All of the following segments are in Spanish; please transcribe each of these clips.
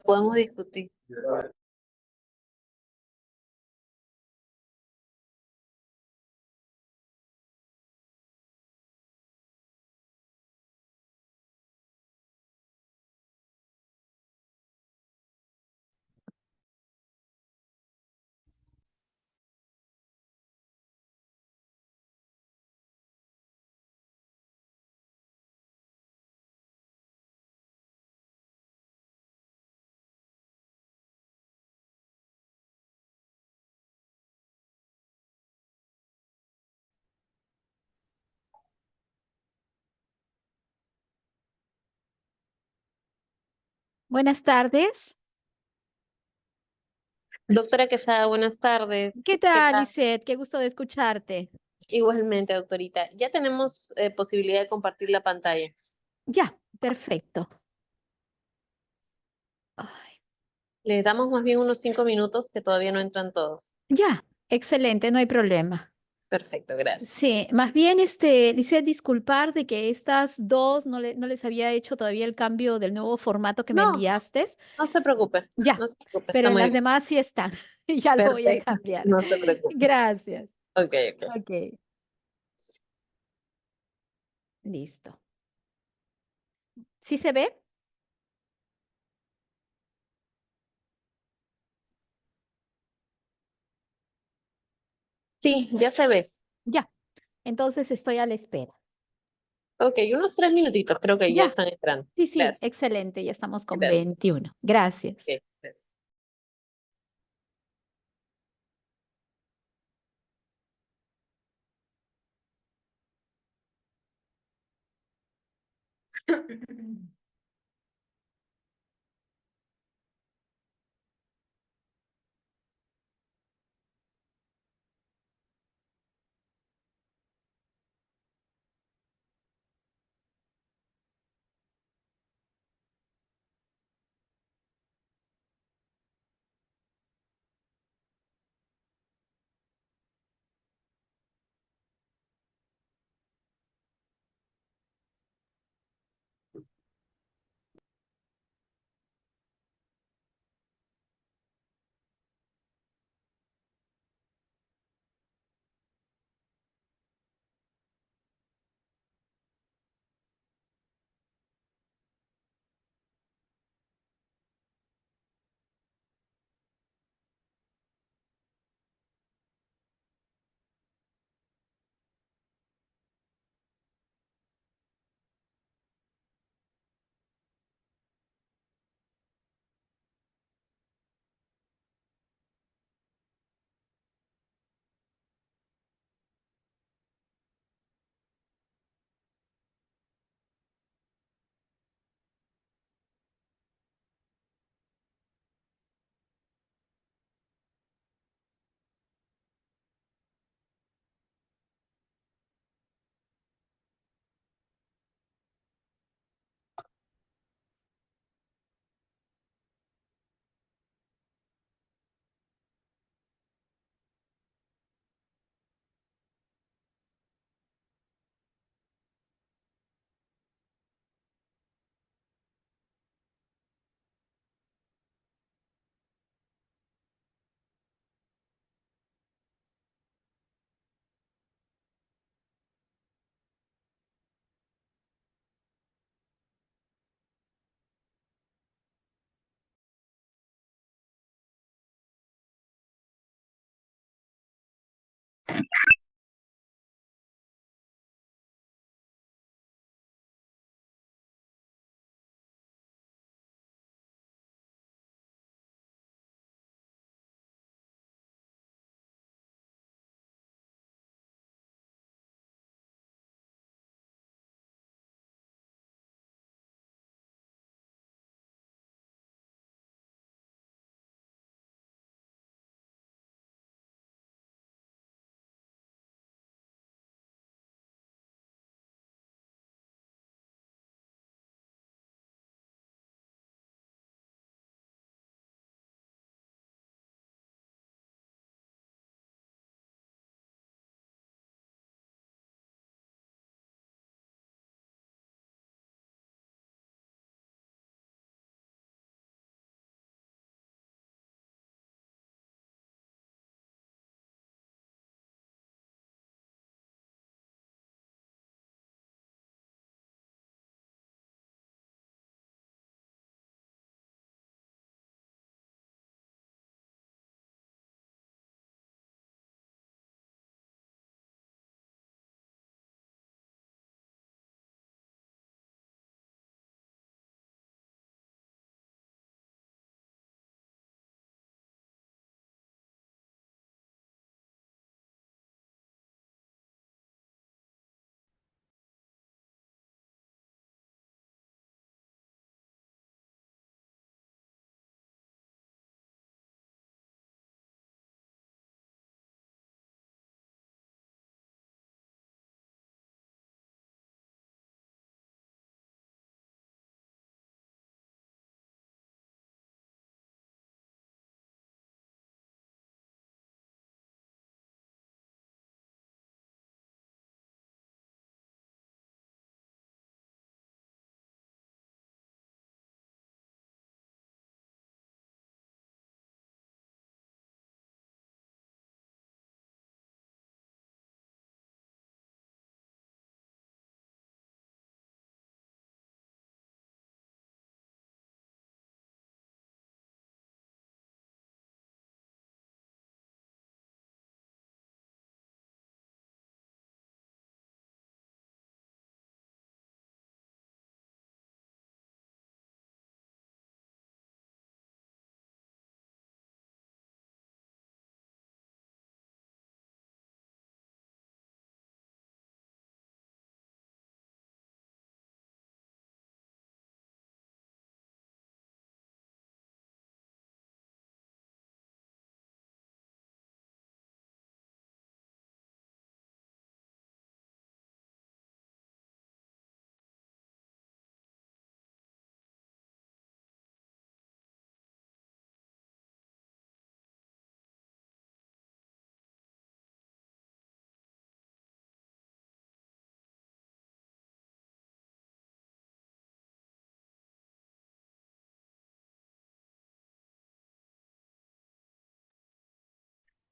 Podemos discutir. Buenas tardes. Doctora Quesada, buenas tardes. ¿Qué ¿Qué tal, tal? Lisette? Qué gusto de escucharte. Igualmente, doctorita. Ya tenemos posibilidad de compartir la pantalla. Ya, perfecto. Ay, Les damos más bien unos 5 minutos que todavía no entran todos. ya, excelente, no hay problema. Perfecto, gracias. Sí, más bien, Lisette, disculpar de que estas dos no les había hecho todavía el cambio del nuevo formato que me No, enviaste. no se preocupe. Ya, No se preocupe, pero está en muy las bien. demás sí están. Y ya lo voy a Perfecto, cambiar. no se preocupe. Gracias. Ok, ok. Ok, listo. ¿Sí se ve? Sí, ya se ve. Ya, entonces estoy a la espera. Ok, unos 3 minutitos creo que ya Ya, están entrando. sí, sí, Gracias. excelente, ya estamos con Gracias. 21. Gracias. Ok.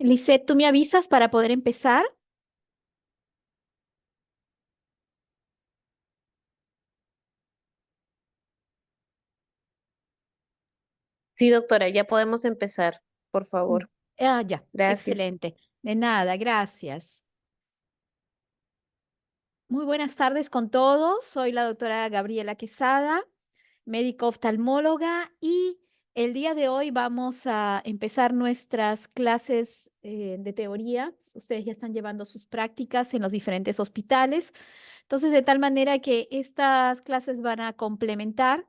Lisette, ¿tú me avisas para poder empezar? Sí, doctora, ya podemos empezar, por Mm. favor. Ah, ya, Gracias. excelente. De nada, gracias. Muy buenas tardes con todos. Soy la doctora Gabriela Quesada, médico oftalmóloga, y el día de hoy vamos a empezar nuestras clases de teoría. Ustedes ya están llevando sus prácticas en los diferentes hospitales. Entonces, de tal manera que estas clases van a complementar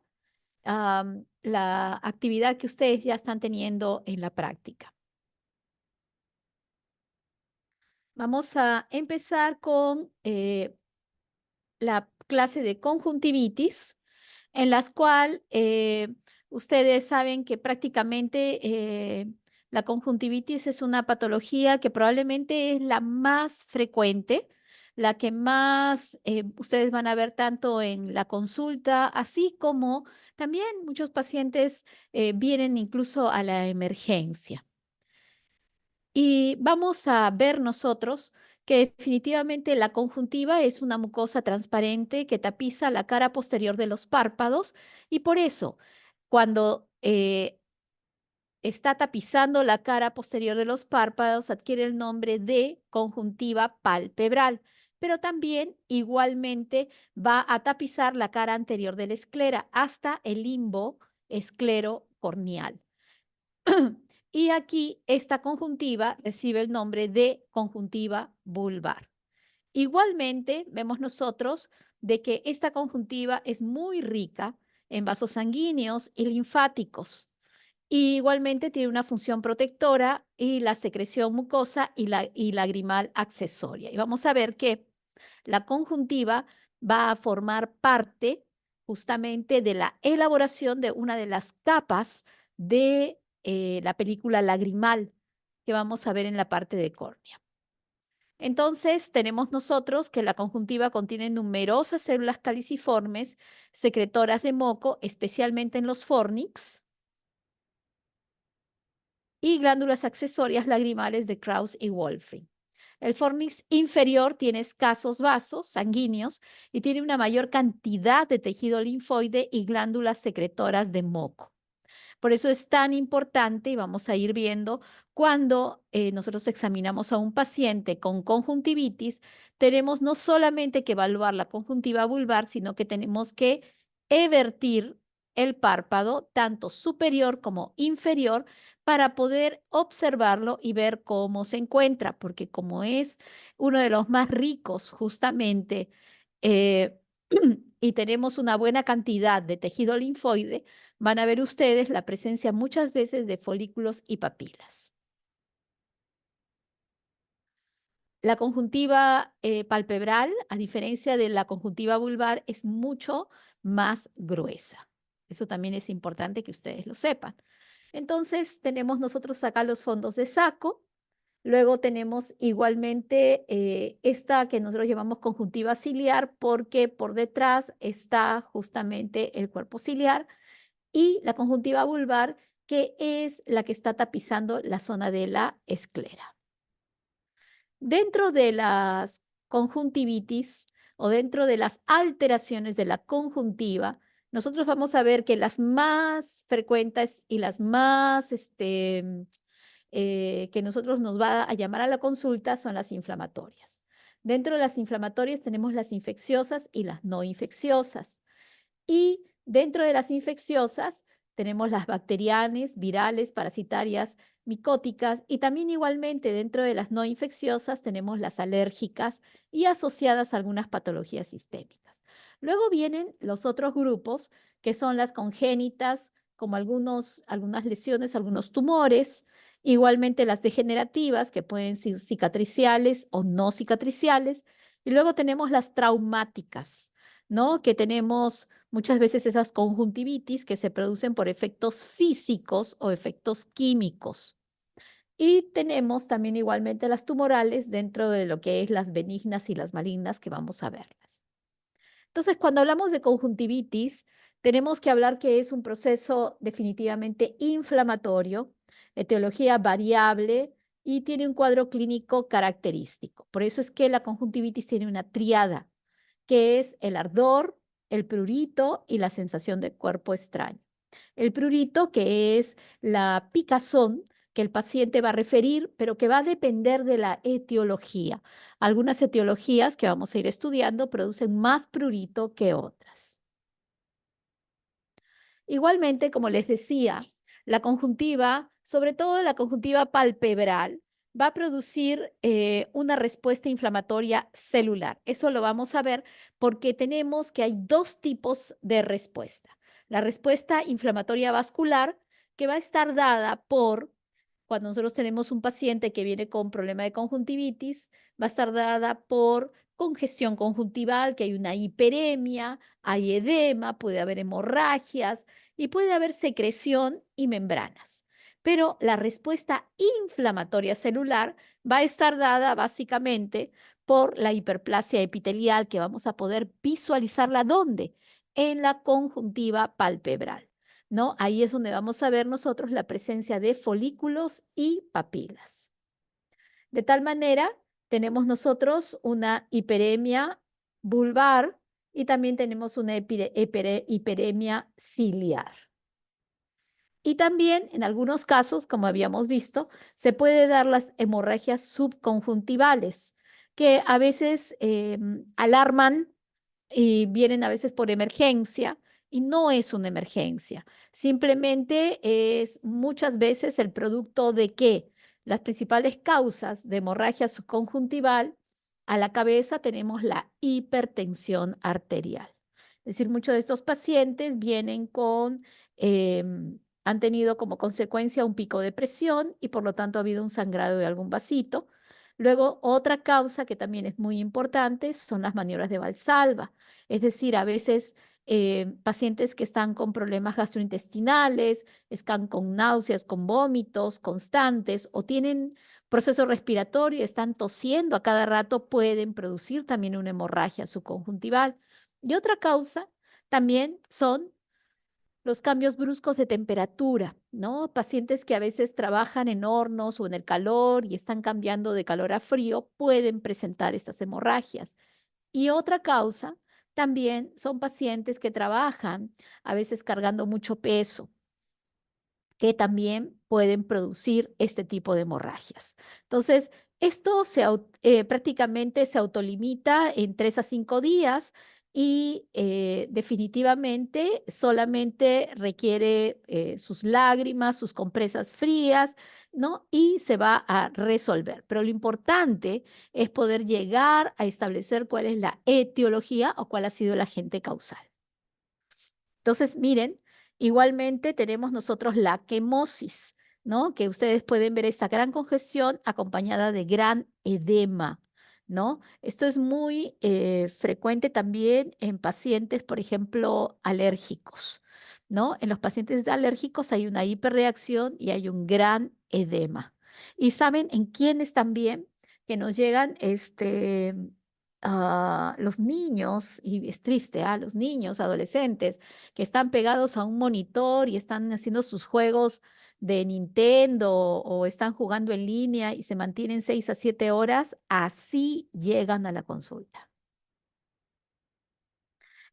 la actividad que ustedes ya están teniendo en la práctica. Vamos a empezar con la clase de conjuntivitis, en las cual ustedes saben que prácticamente la conjuntivitis es una patología que probablemente es la más frecuente, la que más ustedes van a ver tanto en la consulta, así como también muchos pacientes vienen incluso a la emergencia. Y vamos a ver nosotros que definitivamente la conjuntiva es una mucosa transparente que tapiza la cara posterior de los párpados y por eso cuando está tapizando la cara posterior de los párpados adquiere el nombre de conjuntiva palpebral, pero también igualmente va a tapizar la cara anterior de la esclera hasta el limbo esclerocorneal. Y aquí esta conjuntiva recibe el nombre de conjuntiva vulvar. Igualmente, vemos nosotros de que esta conjuntiva es muy rica en vasos sanguíneos y linfáticos. Y igualmente tiene una función protectora y la secreción mucosa y lagrimal accesoria. Y vamos a ver que la conjuntiva va a formar parte justamente de la elaboración de una de las capas de la película lagrimal que vamos a ver en la parte de córnea. Entonces, tenemos nosotros que la conjuntiva contiene numerosas células caliciformes, secretoras de moco, especialmente en los fornix, y glándulas accesorias lagrimales de Krauss y Wolfring. El fornix inferior tiene escasos vasos sanguíneos y tiene una mayor cantidad de tejido linfoide y glándulas secretoras de moco. Por eso es tan importante, y vamos a ir viendo, cuando nosotros examinamos a un paciente con conjuntivitis, tenemos no solamente que evaluar la conjuntiva vulvar, sino que tenemos que evertir el párpado, tanto superior como inferior, para poder observarlo y ver cómo se encuentra, porque como es uno de los más ricos justamente eh, y tenemos una buena cantidad de tejido linfoide, van a ver ustedes la presencia muchas veces de folículos y papilas. La conjuntiva palpebral, a diferencia de la conjuntiva vulvar, es mucho más gruesa. Eso también es importante que ustedes lo sepan. Entonces, tenemos nosotros acá los fondos de saco. Luego tenemos igualmente esta que nosotros llamamos conjuntiva ciliar porque por detrás está justamente el cuerpo ciliar y la conjuntiva vulvar que es la que está tapizando la zona de la esclera. Dentro de las conjuntivitis o dentro de las alteraciones de la conjuntiva, nosotros vamos a ver que las más frecuentes y las más que nosotros nos va a llamar a la consulta son las inflamatorias. Dentro de las inflamatorias tenemos las infecciosas y las no infecciosas. Y dentro de las infecciosas tenemos las bacterianas, virales, parasitarias, micóticas y también igualmente dentro de las no infecciosas tenemos las alérgicas y asociadas a algunas patologías sistémicas. Luego vienen los otros grupos que son las congénitas, como algunas lesiones, algunos tumores, igualmente las degenerativas que pueden ser cicatriciales o no cicatriciales, y luego tenemos las traumáticas, ¿no? Que tenemos muchas veces esas conjuntivitis que se producen por efectos físicos o efectos químicos. Y tenemos también igualmente las tumorales dentro de lo que es las benignas y las malignas que vamos a verlas. Entonces, cuando hablamos de conjuntivitis, tenemos que hablar que es un proceso definitivamente inflamatorio, etiología variable, y tiene un cuadro clínico característico. Por eso es que la conjuntivitis tiene una tríada, que es el ardor, el prurito y la sensación de cuerpo extraño. El prurito, que es la picazón que el paciente va a referir, pero que va a depender de la etiología. Algunas etiologías que vamos a ir estudiando producen más prurito que otras. Igualmente, como les decía, la conjuntiva, sobre todo la conjuntiva palpebral, va a producir una respuesta inflamatoria celular. Eso lo vamos a ver porque tenemos que hay dos tipos de respuesta. La respuesta inflamatoria vascular, que va a estar dada por, cuando nosotros tenemos un paciente que viene con problema de conjuntivitis, va a estar dada por congestión conjuntival, que hay una hiperemia, hay edema, puede haber hemorragias y puede haber secreción y membranas. Pero la respuesta inflamatoria celular va a estar dada básicamente por la hiperplasia epitelial, que vamos a poder visualizarla ¿dónde? En la conjuntiva palpebral, ¿no? Ahí es donde vamos a ver nosotros la presencia de folículos y papilas. De tal manera, tenemos nosotros una hiperemia vulvar y también tenemos una hiperemia ciliar. Y también, en algunos casos, como habíamos visto, se puede dar las hemorragias subconjuntivales, que a veces alarman y vienen a veces por emergencia y no es una emergencia. Simplemente es muchas veces el producto de que las principales causas de hemorragia subconjuntival a la cabeza tenemos la hipertensión arterial. Es decir, muchos de estos pacientes vienen con, han tenido como consecuencia un pico de presión y por lo tanto ha habido un sangrado de algún vasito. Luego, otra causa que también es muy importante son las maniobras de Valsalva. Es decir, a veces pacientes que están con problemas gastrointestinales, están con náuseas, con vómitos constantes o tienen proceso respiratorio, están tosiendo a cada rato, pueden producir también una hemorragia subconjuntival. Y otra causa también son los cambios bruscos de temperatura, ¿no? Pacientes que a veces trabajan en hornos o en el calor y están cambiando de calor a frío pueden presentar estas hemorragias. Y otra causa también son pacientes que trabajan a veces cargando mucho peso, que también pueden producir este tipo de hemorragias. Entonces, esto prácticamente se autolimita en 3 a 5 días y definitivamente solamente requiere sus lágrimas, sus compresas frías, ¿no? Y se va a resolver. Pero lo importante es poder llegar a establecer cuál es la etiología o cuál ha sido el agente causal. Entonces, miren, igualmente tenemos nosotros la quemosis, ¿no? Que ustedes pueden ver esta gran congestión acompañada de gran edema, ¿no? Esto es muy frecuente también en pacientes, por ejemplo, alérgicos, ¿no? En los pacientes alérgicos hay una hiperreacción y hay un gran edema. ¿Y saben en quiénes también que nos llegan los niños, y es triste, los niños, adolescentes, que están pegados a un monitor y están haciendo sus juegos de Nintendo o están jugando en línea y se mantienen 6 a 7 horas, así llegan a la consulta.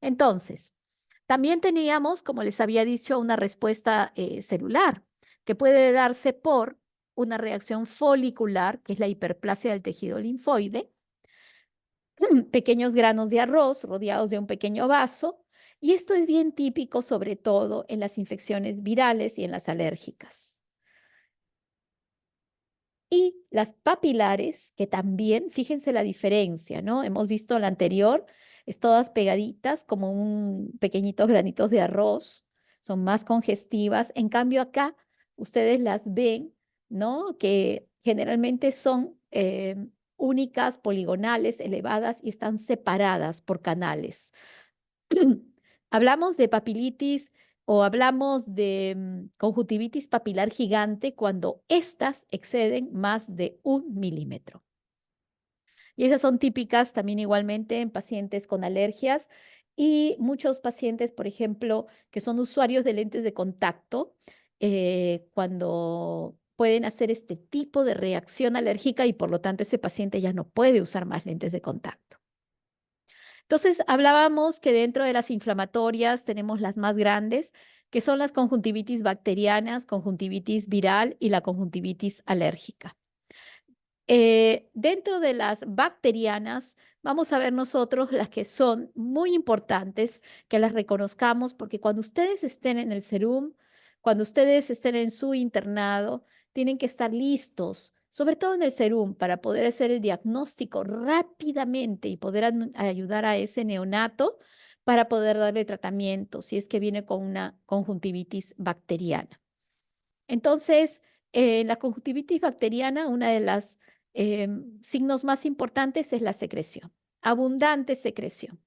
Entonces, también teníamos, como les había dicho, una respuesta celular que puede darse por una reacción folicular, que es la hiperplasia del tejido linfoide, pequeños granos de arroz rodeados de un pequeño vaso, y esto es bien típico sobre todo en las infecciones virales y en las alérgicas. Y las papilares, que también, fíjense la diferencia, ¿no? Hemos visto la anterior, es todas pegaditas como un pequeñitos granitos de arroz, son más congestivas. En cambio acá, ustedes las ven, ¿no? Que generalmente son únicas, poligonales, elevadas y están separadas por canales. Hablamos de papilitis o hablamos de conjuntivitis papilar gigante cuando éstas exceden más de 1 milímetro. Y esas son típicas también igualmente en pacientes con alergias y muchos pacientes, por ejemplo, que son usuarios de lentes de contacto, cuando pueden hacer este tipo de reacción alérgica y por lo tanto ese paciente ya no puede usar más lentes de contacto. Entonces, hablábamos que dentro de las inflamatorias tenemos las más grandes, que son las conjuntivitis bacterianas, conjuntivitis viral y la conjuntivitis alérgica. Dentro de las bacterianas, vamos a ver nosotros las que son muy importantes, que las reconozcamos, porque cuando ustedes estén en el SERUM, cuando ustedes estén en su internado, tienen que estar listos, sobre todo en el SERUM, para poder hacer el diagnóstico rápidamente y poder ayudar a ese neonato para poder darle tratamiento si es que viene con una conjuntivitis bacteriana. Entonces, la conjuntivitis bacteriana, una de las signos más importantes es la secreción, abundante secreción,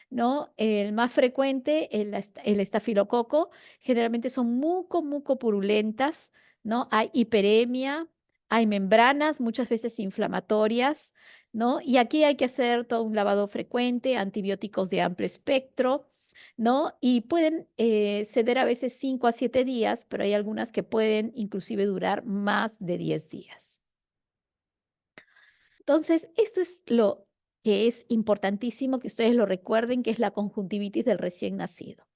¿no? El más frecuente, el estafilococo, generalmente son mucopurulentas, ¿no? Hay hiperemia, hay membranas, muchas veces inflamatorias, ¿no? Y aquí hay que hacer todo un lavado frecuente, antibióticos de amplio espectro, ¿no? Y pueden ceder a veces 5 a 7 días, pero hay algunas que pueden inclusive durar más de 10 días. Entonces, esto es lo que es importantísimo que ustedes lo recuerden, que es la conjuntivitis del recién nacido.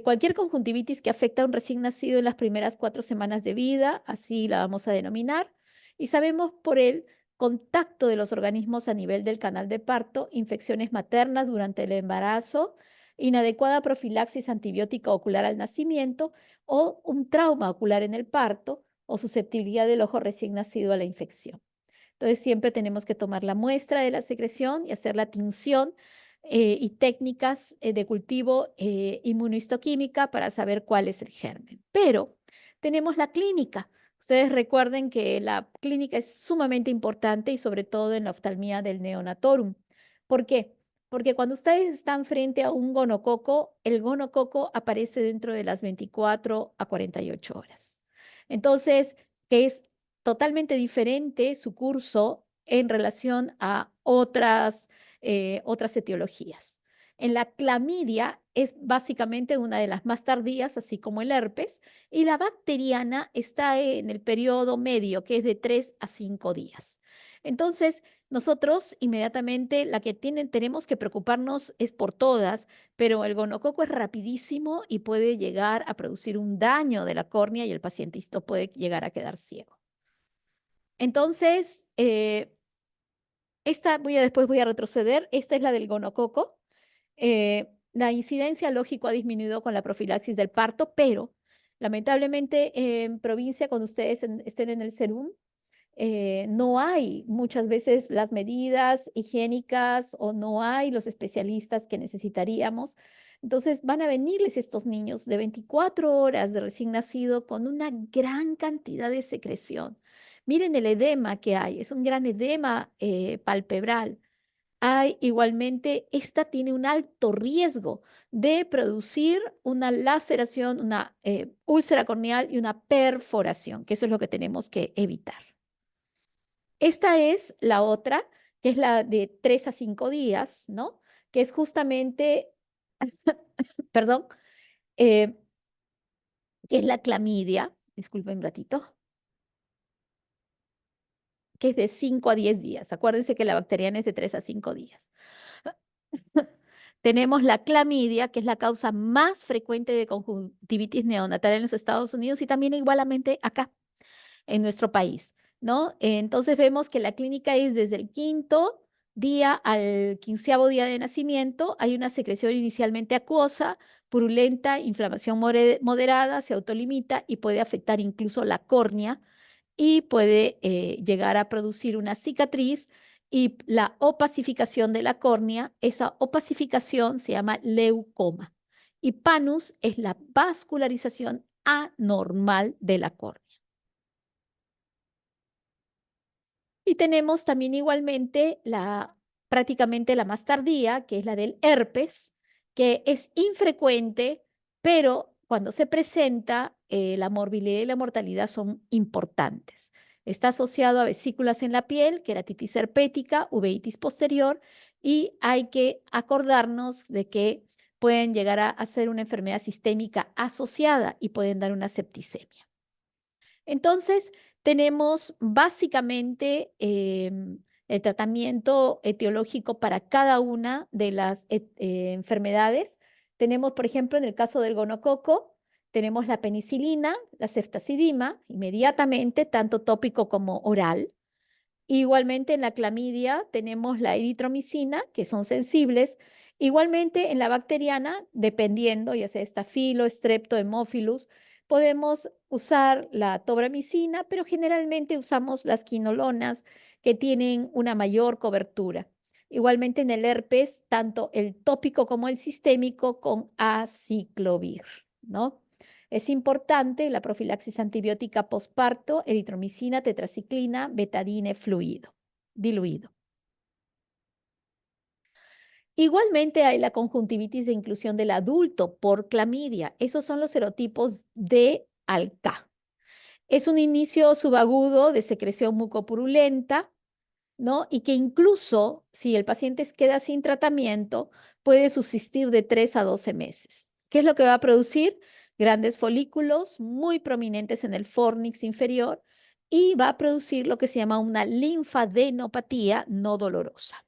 Cualquier conjuntivitis que afecta a un recién nacido en las primeras 4 semanas de vida, así la vamos a denominar, y sabemos por el contacto de los organismos a nivel del canal de parto, infecciones maternas durante el embarazo, inadecuada profilaxis antibiótica ocular al nacimiento o un trauma ocular en el parto o susceptibilidad del ojo recién nacido a la infección. Entonces, siempre tenemos que tomar la muestra de la secreción y hacer la tinción y técnicas de cultivo inmunohistoquímica para saber cuál es el germen. Pero tenemos la clínica. Ustedes recuerden que la clínica es sumamente importante y sobre todo en la oftalmía del neonatorum. ¿Por qué? Porque cuando ustedes están frente a un gonococo, el gonococo aparece dentro de las 24 a 48 horas. Entonces, ¿qué es totalmente diferente su curso en relación a otras etiologías? En la clamidia es básicamente una de las más tardías, así como el herpes, y la bacteriana está en el periodo medio, que es de 3 a 5 días. Entonces, nosotros inmediatamente la que tenemos que preocuparnos es por todas, pero el gonococo es rapidísimo y puede llegar a producir un daño de la córnea y el pacientito puede llegar a quedar ciego. Entonces, después voy a retroceder. Esta es la del gonococo. La incidencia, lógico, ha disminuido con la profilaxis del parto, pero lamentablemente en provincia, cuando ustedes estén en el SERUM, no hay muchas veces las medidas higiénicas o no hay los especialistas que necesitaríamos. Entonces van a venirles estos niños de 24 horas de recién nacido con una gran cantidad de secreción. Miren el edema que hay, es un gran edema palpebral. Hay igualmente, esta tiene un alto riesgo de producir una laceración, una úlcera corneal y una perforación, que eso es lo que tenemos que evitar. Esta es la otra, que es la de 3 a 5 días, ¿no? Que es justamente, perdón, eh, que es la clamidia, disculpen un ratito, que es de 5 a 10 días. Acuérdense que la bacteriana es de 3 a 5 días. Tenemos la clamidia, que es la causa más frecuente de conjuntivitis neonatal en los Estados Unidos y también igualmente acá en nuestro país, ¿no? Entonces vemos que la clínica es desde el quinto día al 15º día de nacimiento. Hay una secreción inicialmente acuosa, purulenta, inflamación moderada, se autolimita y puede afectar incluso la córnea y puede llegar a producir una cicatriz y la opacificación de la córnea, esa opacificación se llama leucoma. Y panus es la vascularización anormal de la córnea. Y tenemos también igualmente prácticamente la más tardía, que es la del herpes, que es infrecuente, pero cuando se presenta, la morbilidad y la mortalidad son importantes. Está asociado a vesículas en la piel, queratitis herpética, uveitis posterior, y hay que acordarnos de que pueden llegar a ser una enfermedad sistémica asociada y pueden dar una septicemia. Entonces, tenemos básicamente el tratamiento etiológico para cada una de las enfermedades. Tenemos, por ejemplo, en el caso del gonococo, tenemos la penicilina, la ceftazidima, inmediatamente, tanto tópico como oral. Igualmente en la clamidia tenemos la eritromicina, que son sensibles. Igualmente en la bacteriana, dependiendo, ya sea estafilo, strepto, hemófilus, podemos usar la tobramicina, pero generalmente usamos las quinolonas que tienen una mayor cobertura. Igualmente en el herpes, tanto el tópico como el sistémico con aciclovir, ¿no? Es importante la profilaxis antibiótica posparto, eritromicina, tetraciclina, betadine fluido, diluido. Igualmente hay la conjuntivitis de inclusión del adulto por clamidia. Esos son los serotipos D al K. Es un inicio subagudo de secreción mucopurulenta, ¿no? Y que incluso si el paciente queda sin tratamiento, puede subsistir de 3 a 12 meses. ¿Qué es lo que va a producir? Grandes folículos muy prominentes en el fórnix inferior y va a producir lo que se llama una linfadenopatía no dolorosa.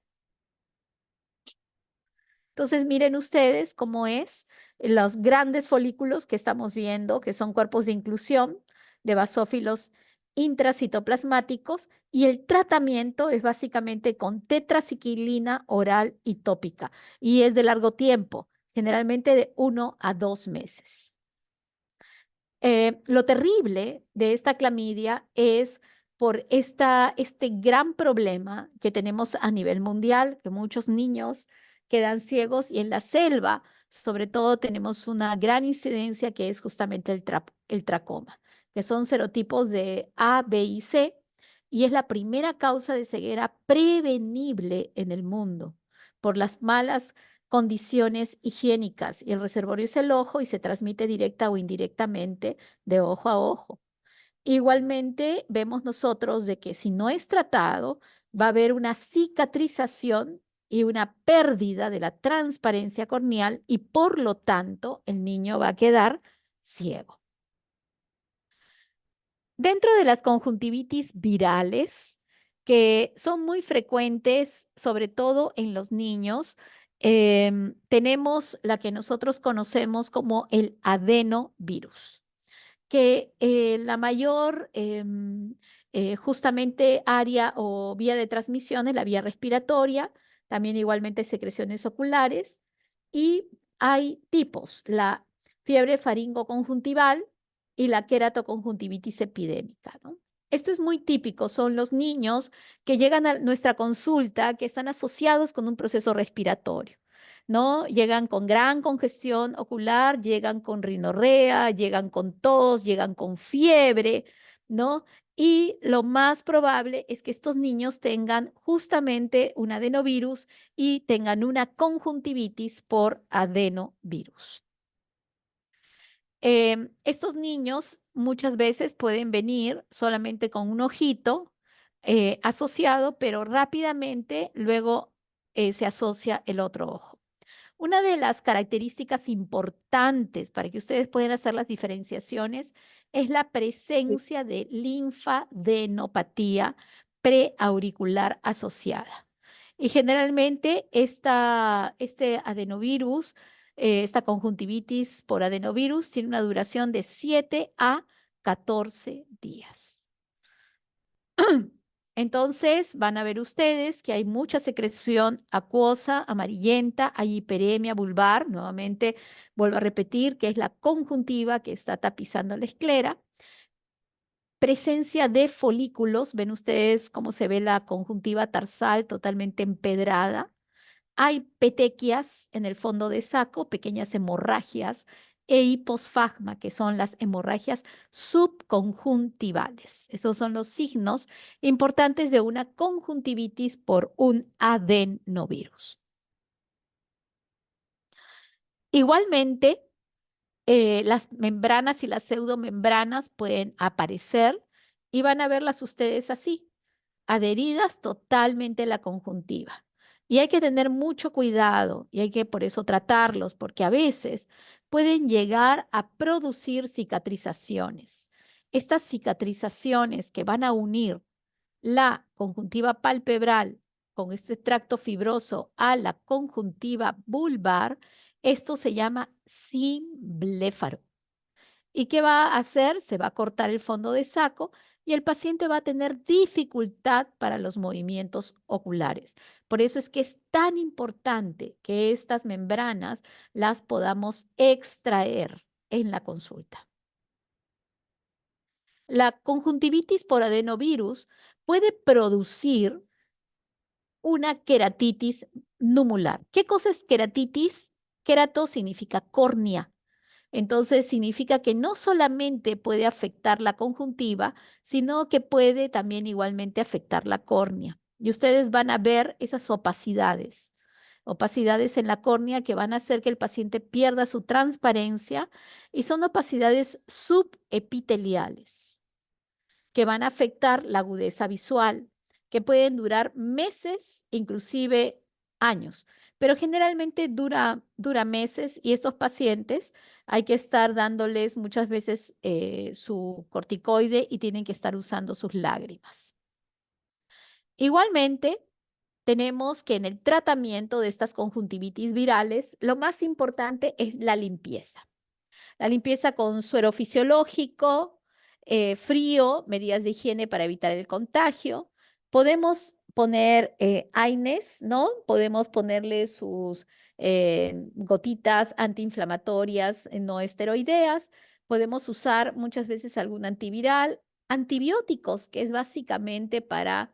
Entonces, miren ustedes cómo es los grandes folículos que estamos viendo, que son cuerpos de inclusión de basófilos intracitoplasmáticos, y el tratamiento es básicamente con tetraciclina oral y tópica, y es de largo tiempo, generalmente de 1 a 2 meses. Lo terrible de esta clamidia es por este gran problema que tenemos a nivel mundial, que muchos niños quedan ciegos y en la selva, sobre todo, tenemos una gran incidencia que es justamente el tracoma, que son serotipos de A, B y C, y es la primera causa de ceguera prevenible en el mundo por las malas condiciones higiénicas, y el reservorio es el ojo y se transmite directa o indirectamente de ojo a ojo. Igualmente, vemos nosotros de que si no es tratado, va a haber una cicatrización y una pérdida de la transparencia corneal y por lo tanto el niño va a quedar ciego. Dentro de las conjuntivitis virales, que son muy frecuentes, sobre todo en los niños, tenemos la que nosotros conocemos como el adenovirus, que la mayor justamente área o vía de transmisión es la vía respiratoria, también igualmente secreciones oculares, y hay tipos, la fiebre faringoconjuntival y la queratoconjuntivitis epidémica, ¿no? Esto es muy típico, son los niños que llegan a nuestra consulta que están asociados con un proceso respiratorio, ¿no? Llegan con gran congestión ocular, llegan con rinorrea, llegan con tos, llegan con fiebre, ¿no? Y lo más probable es que estos niños tengan justamente un adenovirus y tengan una conjuntivitis por adenovirus. Estos niños muchas veces pueden venir solamente con un ojito asociado, pero rápidamente luego se asocia el otro ojo. Una de las características importantes para que ustedes puedan hacer las diferenciaciones es la presencia de linfadenopatía preauricular asociada. Y generalmente este adenovirus, esta conjuntivitis por adenovirus, tiene una duración de 7 a 14 días. Entonces van a ver ustedes que hay mucha secreción acuosa, amarillenta, hay hiperemia vulvar, nuevamente vuelvo a repetir que es la conjuntiva que está tapizando la esclera. Presencia de folículos, ven ustedes cómo se ve la conjuntiva tarsal totalmente empedrada. Hay petequias en el fondo de saco, pequeñas hemorragias, e hiposfagma, que son las hemorragias subconjuntivales. Esos son los signos importantes de una conjuntivitis por un adenovirus. Igualmente, las membranas y las pseudomembranas pueden aparecer y van a verlas ustedes así, adheridas totalmente a la conjuntiva. Y hay que tener mucho cuidado y hay que por eso tratarlos, porque a veces pueden llegar a producir cicatrizaciones. Estas cicatrizaciones que van a unir la conjuntiva palpebral con este tracto fibroso a la conjuntiva vulvar, esto se llama simbléfaro. ¿Y qué va a hacer? Se va a cortar el fondo de saco y el paciente va a tener dificultad para los movimientos oculares. Por eso es que es tan importante que estas membranas las podamos extraer en la consulta. La conjuntivitis por adenovirus puede producir una queratitis numular. ¿Qué cosa es queratitis? Querato significa córnea. Entonces significa que no solamente puede afectar la conjuntiva, sino que puede también igualmente afectar la córnea. Y ustedes van a ver esas opacidades en la córnea que van a hacer que el paciente pierda su transparencia y son opacidades subepiteliales que van a afectar la agudeza visual, que pueden durar meses, inclusive años, pero generalmente dura meses y estos pacientes hay que estar dándoles muchas veces su corticoide y tienen que estar usando sus lágrimas. Igualmente, tenemos que en el tratamiento de estas conjuntivitis virales, lo más importante es la limpieza. La limpieza con suero fisiológico, frío, medidas de higiene para evitar el contagio. Podemos poner AINES, ¿no? Podemos ponerle sus gotitas antiinflamatorias no esteroideas. Podemos usar muchas veces algún antiviral, antibióticos, que es básicamente para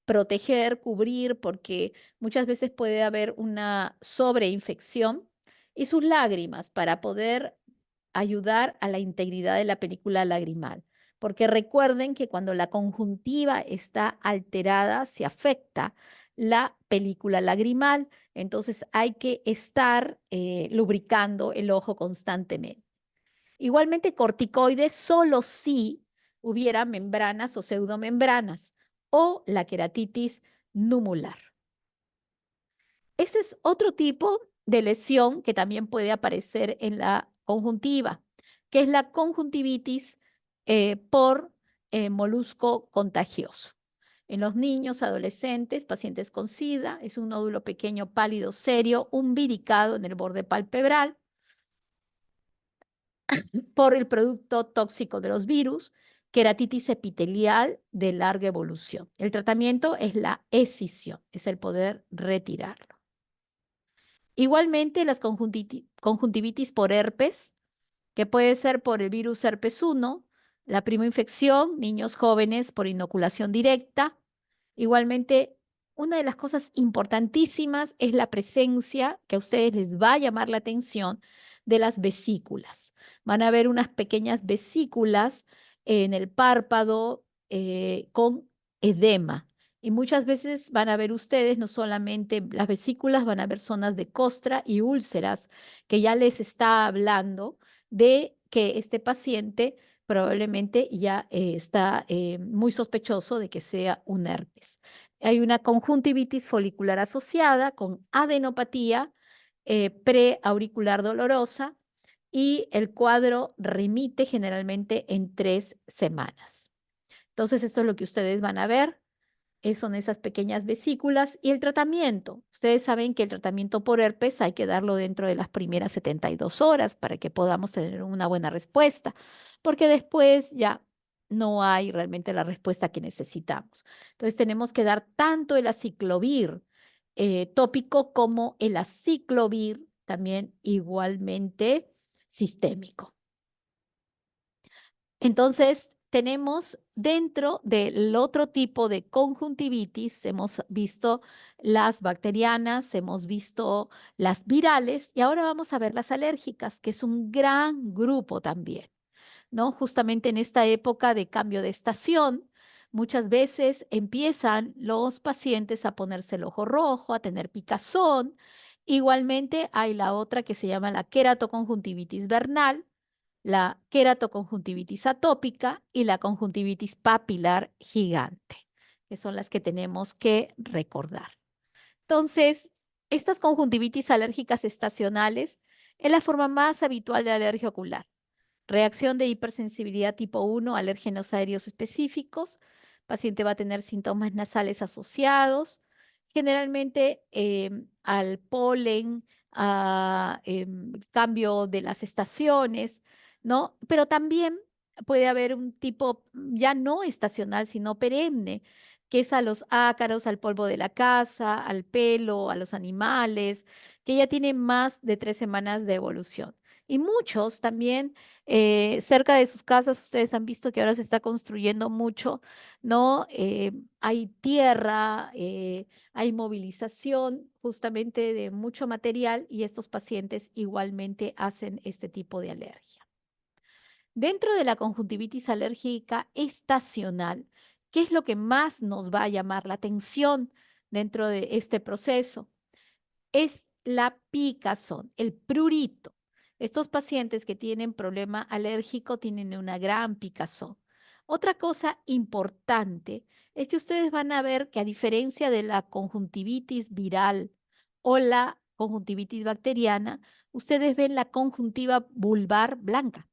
proteger, cubrir, porque muchas veces puede haber una sobreinfección y sus lágrimas para poder ayudar a la integridad de la película lagrimal. Porque recuerden que cuando la conjuntiva está alterada, se afecta la película lagrimal. Entonces hay que estar lubricando el ojo constantemente. Igualmente, corticoides solo si hubiera membranas o pseudomembranas o la queratitis numular. Ese es otro tipo de lesión que también puede aparecer en la conjuntiva, que es la conjuntivitis por molusco contagioso. En los niños, adolescentes, pacientes con SIDA, es un nódulo pequeño, pálido, serio, umbilicado en el borde palpebral por el producto tóxico de los virus, queratitis epitelial de larga evolución. El tratamiento es la escisión, es el poder retirarlo. Igualmente, las conjuntivitis por herpes, que puede ser por el virus herpes 1, la primoinfección, niños jóvenes por inoculación directa. Igualmente, una de las cosas importantísimas es la presencia, que a ustedes les va a llamar la atención, de las vesículas. Van a ver unas pequeñas vesículas en el párpado con edema. Y muchas veces van a ver ustedes no solamente las vesículas, van a ver zonas de costra y úlceras que ya les está hablando de que este paciente probablemente ya está muy sospechoso de que sea un herpes. Hay una conjuntivitis folicular asociada con adenopatía preauricular dolorosa y el cuadro remite generalmente en 3 semanas. Entonces, esto es lo que ustedes van a ver. Son esas pequeñas vesículas y el tratamiento. Ustedes saben que el tratamiento por herpes hay que darlo dentro de las primeras 72 horas para que podamos tener una buena respuesta, porque después ya no hay realmente la respuesta que necesitamos. Entonces tenemos que dar tanto el aciclovir tópico como el aciclovir también igualmente sistémico. Entonces, tenemos dentro del otro tipo de conjuntivitis, hemos visto las bacterianas, hemos visto las virales y ahora vamos a ver las alérgicas, que es un gran grupo también, ¿no? Justamente en esta época de cambio de estación, muchas veces empiezan los pacientes a ponerse el ojo rojo, a tener picazón. Igualmente hay la otra que se llama la queratoconjuntivitis vernal, la queratoconjuntivitis atópica y la conjuntivitis papilar gigante, que son las que tenemos que recordar. Entonces, estas conjuntivitis alérgicas estacionales es la forma más habitual de alergia ocular. Reacción de hipersensibilidad tipo 1, alérgenos aéreos específicos. El paciente va a tener síntomas nasales asociados, generalmente al polen, a el cambio de las estaciones, ¿no? Pero también puede haber un tipo ya no estacional, sino perenne, que es a los ácaros, al polvo de la casa, al pelo, a los animales, que ya tiene más de 3 semanas de evolución. Y muchos también cerca de sus casas, ustedes han visto que ahora se está construyendo mucho, ¿no? Hay tierra, hay movilización justamente de mucho material y estos pacientes igualmente hacen este tipo de alergia. Dentro de la conjuntivitis alérgica estacional, ¿qué es lo que más nos va a llamar la atención dentro de este proceso? Es la picazón, el prurito. Estos pacientes que tienen problema alérgico tienen una gran picazón. Otra cosa importante es que ustedes van a ver que a diferencia de la conjuntivitis viral o la conjuntivitis bacteriana, ustedes ven la conjuntiva vulvar blanca.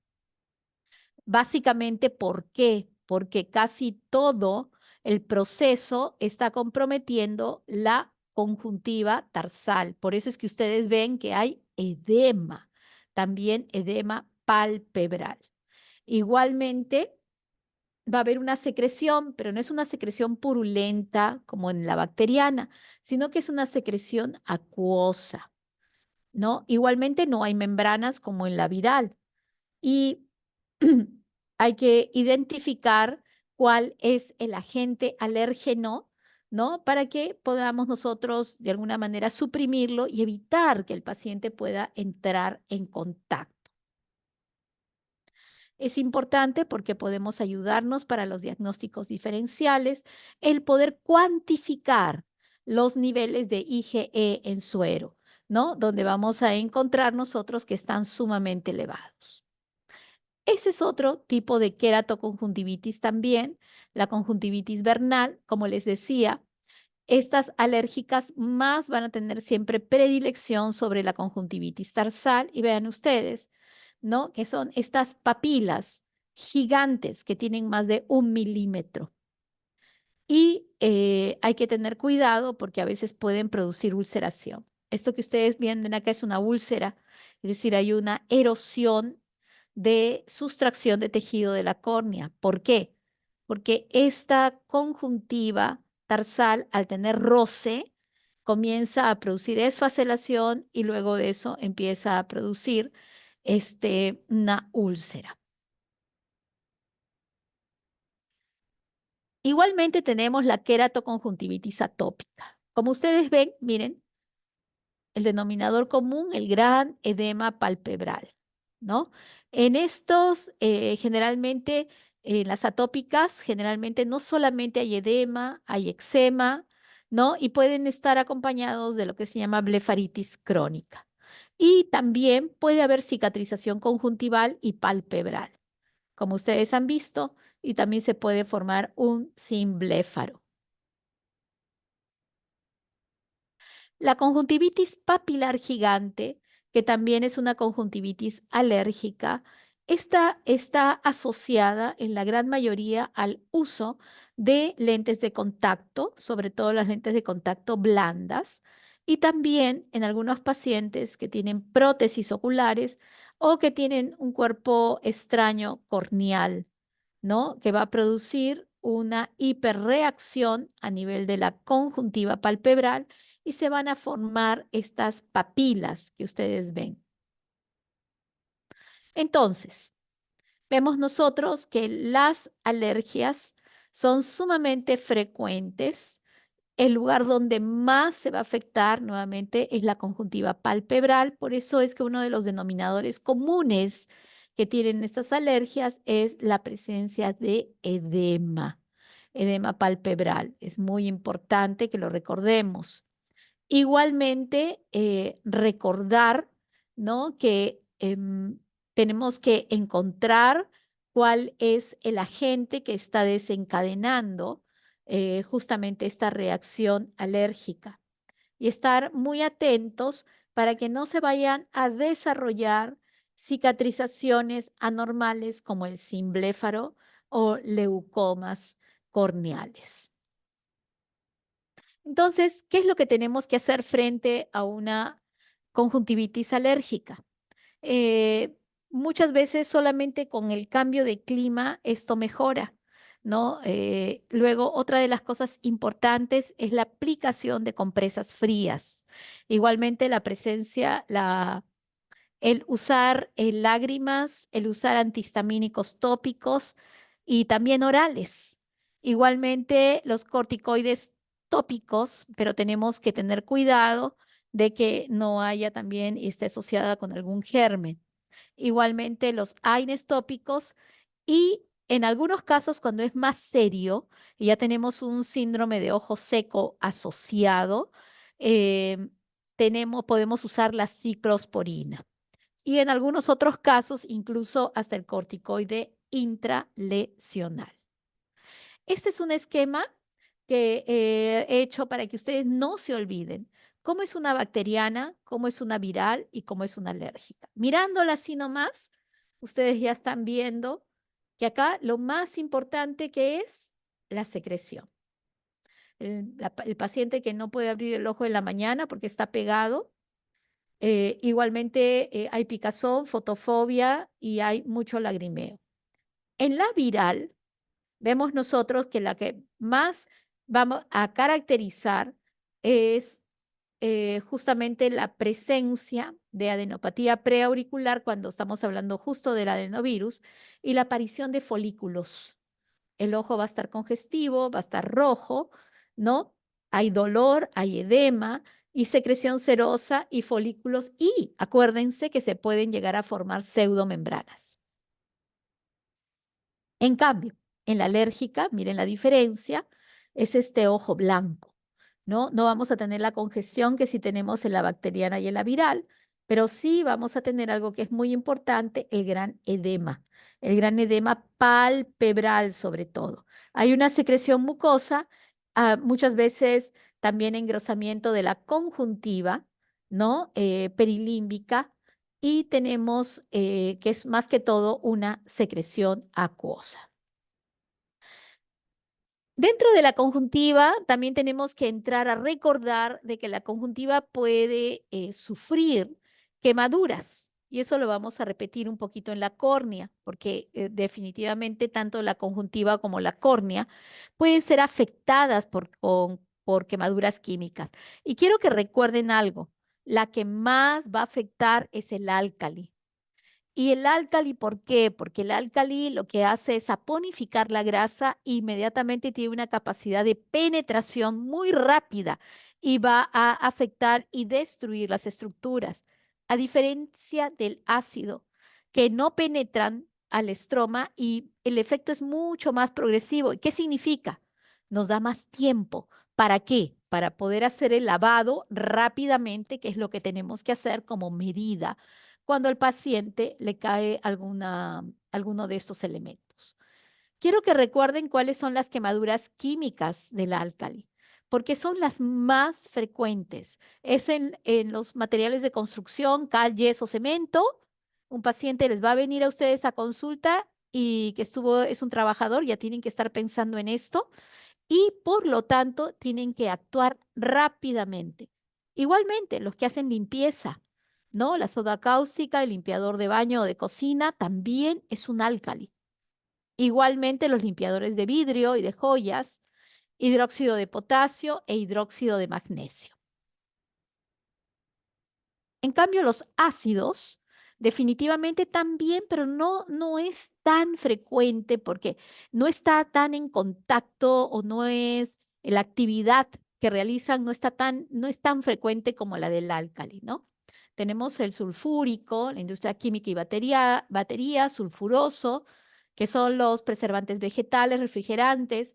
Básicamente, ¿por qué? Porque casi todo el proceso está comprometiendo la conjuntiva tarsal. Por eso es que ustedes ven que hay edema, también edema palpebral. Igualmente, va a haber una secreción, pero no es una secreción purulenta como en la bacteriana, sino que es una secreción acuosa, ¿no? Igualmente no hay membranas como en la viral. Y hay que identificar cuál es el agente alérgeno, ¿no? Para que podamos nosotros de alguna manera suprimirlo y evitar que el paciente pueda entrar en contacto. Es importante porque podemos ayudarnos para los diagnósticos diferenciales, el poder cuantificar los niveles de IgE en suero, ¿no? Donde vamos a encontrar nosotros que están sumamente elevados. Ese es otro tipo de queratoconjuntivitis también, la conjuntivitis vernal, como les decía, estas alérgicas más van a tener siempre predilección sobre la conjuntivitis tarsal y vean ustedes, ¿no? Que son estas papilas gigantes que tienen más de 1 milímetro. Y hay que tener cuidado porque a veces pueden producir ulceración. Esto que ustedes vienen acá es una úlcera, es decir, hay una erosión de sustracción de tejido de la córnea. ¿Por qué? Porque esta conjuntiva tarsal, al tener roce, comienza a producir esfacelación y luego de eso empieza a producir una úlcera. Igualmente tenemos la queratoconjuntivitis atópica. Como ustedes ven, miren, el denominador común, el gran edema palpebral, ¿no? En estos, generalmente, en las atópicas, generalmente no solamente hay edema, hay eczema, ¿no? Y pueden estar acompañados de lo que se llama blefaritis crónica. Y también puede haber cicatrización conjuntival y palpebral, como ustedes han visto, y también se puede formar un simbléfaro. La conjuntivitis papilar gigante, que también es una conjuntivitis alérgica, esta está asociada en la gran mayoría al uso de lentes de contacto, sobre todo las lentes de contacto blandas, y también en algunos pacientes que tienen prótesis oculares o que tienen un cuerpo extraño corneal, ¿no? Que va a producir una hiperreacción a nivel de la conjuntiva palpebral y se van a formar estas papilas que ustedes ven. Entonces, vemos nosotros que las alergias son sumamente frecuentes. El lugar donde más se va a afectar nuevamente es la conjuntiva palpebral, por eso es que uno de los denominadores comunes que tienen estas alergias es la presencia de edema palpebral. Es muy importante que lo recordemos. Igualmente, recordar, ¿no? Que tenemos que encontrar cuál es el agente que está desencadenando justamente esta reacción alérgica y estar muy atentos para que no se vayan a desarrollar cicatrizaciones anormales como el simbléfaro o leucomas corneales. Entonces, ¿qué es lo que tenemos que hacer frente a una conjuntivitis alérgica? Eh, Muchas veces solamente con el cambio de clima esto mejora, ¿no? Luego, otra de las cosas importantes es la aplicación de compresas frías. Igualmente, la presencia, el usar lágrimas, el usar antihistamínicos tópicos y también orales. Igualmente los corticoides tópicos, pero tenemos que tener cuidado de que no haya también esté asociada con algún germen. Igualmente los AINES tópicos y en algunos casos cuando es más serio y ya tenemos un síndrome de ojo seco asociado, eh, podemos usar la ciclosporina y en algunos otros casos incluso hasta el corticoide intralesional. Este es un esquema que he hecho para que ustedes no se olviden cómo es una bacteriana, cómo es una viral y cómo es una alérgica. Mirándola así nomás, ustedes ya están viendo que acá lo más importante que es la secreción. El paciente que no puede abrir el ojo en la mañana porque está pegado, igualmente hay picazón, fotofobia y hay mucho lagrimeo. En la viral, vemos nosotros que la que más vamos a caracterizar es justamente la presencia de adenopatía preauricular cuando estamos hablando justo del adenovirus y la aparición de folículos. El ojo va a estar congestivo, va a estar rojo, ¿no? Hay dolor, hay edema y secreción serosa y folículos y acuérdense que se pueden llegar a formar pseudomembranas. En cambio, en la alérgica, miren la diferencia, es este ojo blanco, ¿no? No vamos a tener la congestión que sí tenemos en la bacteriana y en la viral, pero sí vamos a tener algo que es muy importante, el gran edema palpebral sobre todo. Hay una secreción mucosa, muchas veces también engrosamiento de la conjuntiva, ¿no? Perilímbica, y tenemos que es más que todo una secreción acuosa. Dentro de la conjuntiva también tenemos que entrar a recordar de que la conjuntiva puede sufrir quemaduras y eso lo vamos a repetir un poquito en la córnea, porque definitivamente tanto la conjuntiva como la córnea pueden ser afectadas por quemaduras químicas. Y quiero que recuerden algo, la que más va a afectar es el álcali. ¿Y el álcali por qué? Porque el álcali lo que hace es saponificar la grasa e inmediatamente tiene una capacidad de penetración muy rápida y va a afectar y destruir las estructuras, a diferencia del ácido, que no penetran al estroma y el efecto es mucho más progresivo. ¿Y qué significa? Nos da más tiempo. ¿Para qué? Para poder hacer el lavado rápidamente, que es lo que tenemos que hacer como medida cuando al paciente le cae alguno de estos elementos. Quiero que recuerden cuáles son las quemaduras químicas del álcali, porque son las más frecuentes. Es en los materiales de construcción, cal, yeso, cemento. Un paciente les va a venir a ustedes a consulta y que es un trabajador, ya tienen que estar pensando en esto y por lo tanto tienen que actuar rápidamente. Igualmente, los que hacen limpieza, ¿no? La soda cáustica, el limpiador de baño o de cocina también es un álcali. Igualmente, los limpiadores de vidrio y de joyas, hidróxido de potasio e hidróxido de magnesio. En cambio, los ácidos definitivamente también, pero no es tan frecuente porque no está tan en contacto o no es la actividad que realizan no es tan frecuente como la del álcali, ¿no? Tenemos el sulfúrico, la industria química y batería, sulfuroso, que son los preservantes vegetales, refrigerantes.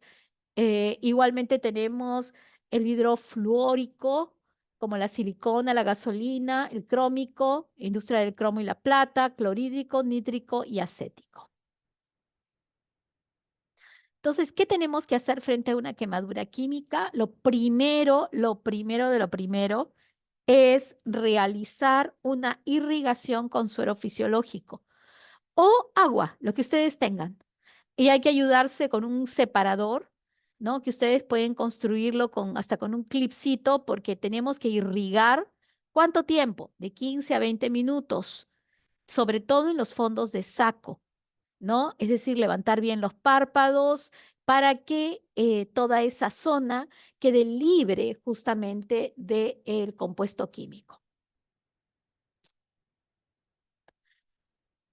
Igualmente tenemos el hidrofluórico, como la silicona, la gasolina, el crómico, industria del cromo y la plata, clorhídrico, nítrico y acético. Entonces, ¿qué tenemos que hacer frente a una quemadura química? Lo primero de lo primero es realizar una irrigación con suero fisiológico o agua, lo que ustedes tengan. Y hay que ayudarse con un separador, ¿no? Que ustedes pueden construirlo hasta con un clipcito porque tenemos que irrigar. ¿Cuánto tiempo? De 15 a 20 minutos, sobre todo en los fondos de saco, ¿no? Es decir, levantar bien los párpados para que toda esa zona quede libre justamente del compuesto químico.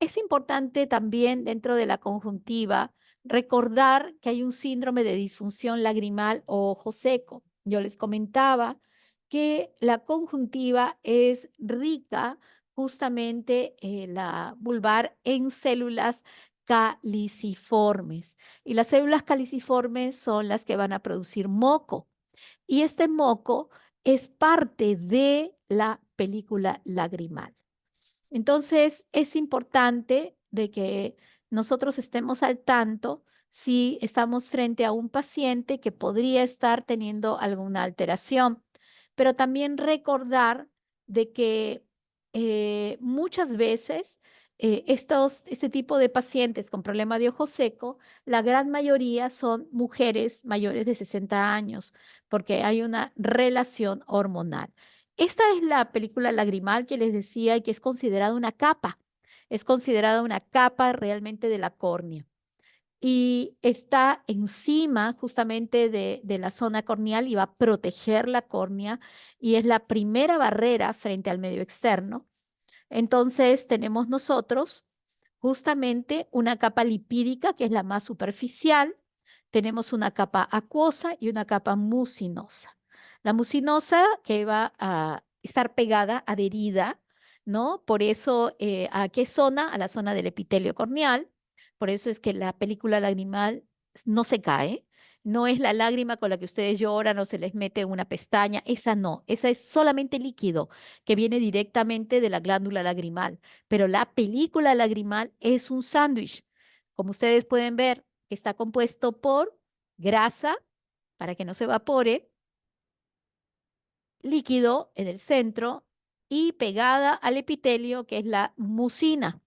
Es importante también dentro de la conjuntiva recordar que hay un síndrome de disfunción lagrimal o ojo seco. Yo les comentaba que la conjuntiva es rica justamente la vulvar en células caliciformes y las células caliciformes son las que van a producir moco y este moco es parte de la película lagrimal. Entonces, es importante de que nosotros estemos al tanto si estamos frente a un paciente que podría estar teniendo alguna alteración, pero también recordar de que muchas veces este tipo de pacientes con problema de ojo seco, la gran mayoría son mujeres mayores de 60 años, porque hay una relación hormonal. Esta es la película lagrimal que les decía y que es considerada una capa. Es considerada una capa realmente de la córnea y está encima justamente de la zona corneal y va a proteger la córnea y es la primera barrera frente al medio externo. Entonces tenemos nosotros justamente una capa lipídica que es la más superficial, tenemos una capa acuosa y una capa mucinosa. La mucinosa que va a estar pegada, adherida, ¿no? Por eso, ¿a qué zona? A la zona del epitelio corneal. Por eso es que la película lagrimal no se cae. No es la lágrima con la que ustedes lloran o se les mete una pestaña. Esa no, esa es solamente líquido que viene directamente de la glándula lagrimal. Pero la película lagrimal es un sándwich. Como ustedes pueden ver, está compuesto por grasa para que no se evapore, líquido en el centro y pegada al epitelio, que es la mucina,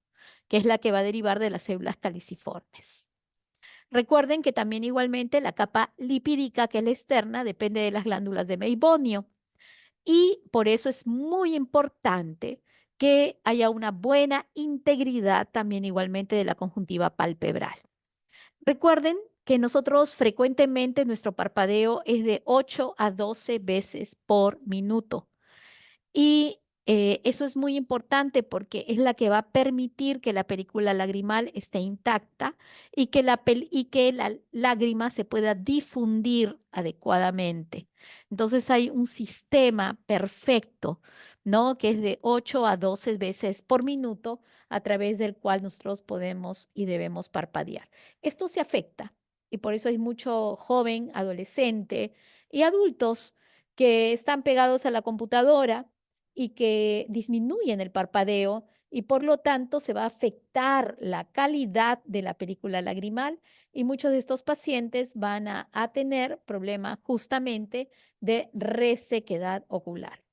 que es la que va a derivar de las células caliciformes. Recuerden que también igualmente la capa lipídica, que es la externa, depende de las glándulas de Meibonio. Y por eso es muy importante que haya una buena integridad también igualmente de la conjuntiva palpebral. Recuerden que nosotros frecuentemente nuestro parpadeo es de 8 a 12 veces por minuto. Y eso es muy importante porque es la que va a permitir que la película lagrimal esté intacta y que la lágrima se pueda difundir adecuadamente. Entonces hay un sistema perfecto, ¿no? Que es de 8 a 12 veces por minuto a través del cual nosotros podemos y debemos parpadear. Esto se afecta y por eso hay mucho joven, adolescente y adultos que están pegados a la computadora y que disminuyen el parpadeo y por lo tanto se va a afectar la calidad de la película lagrimal y muchos de estos pacientes van a tener problemas justamente de resequedad ocular.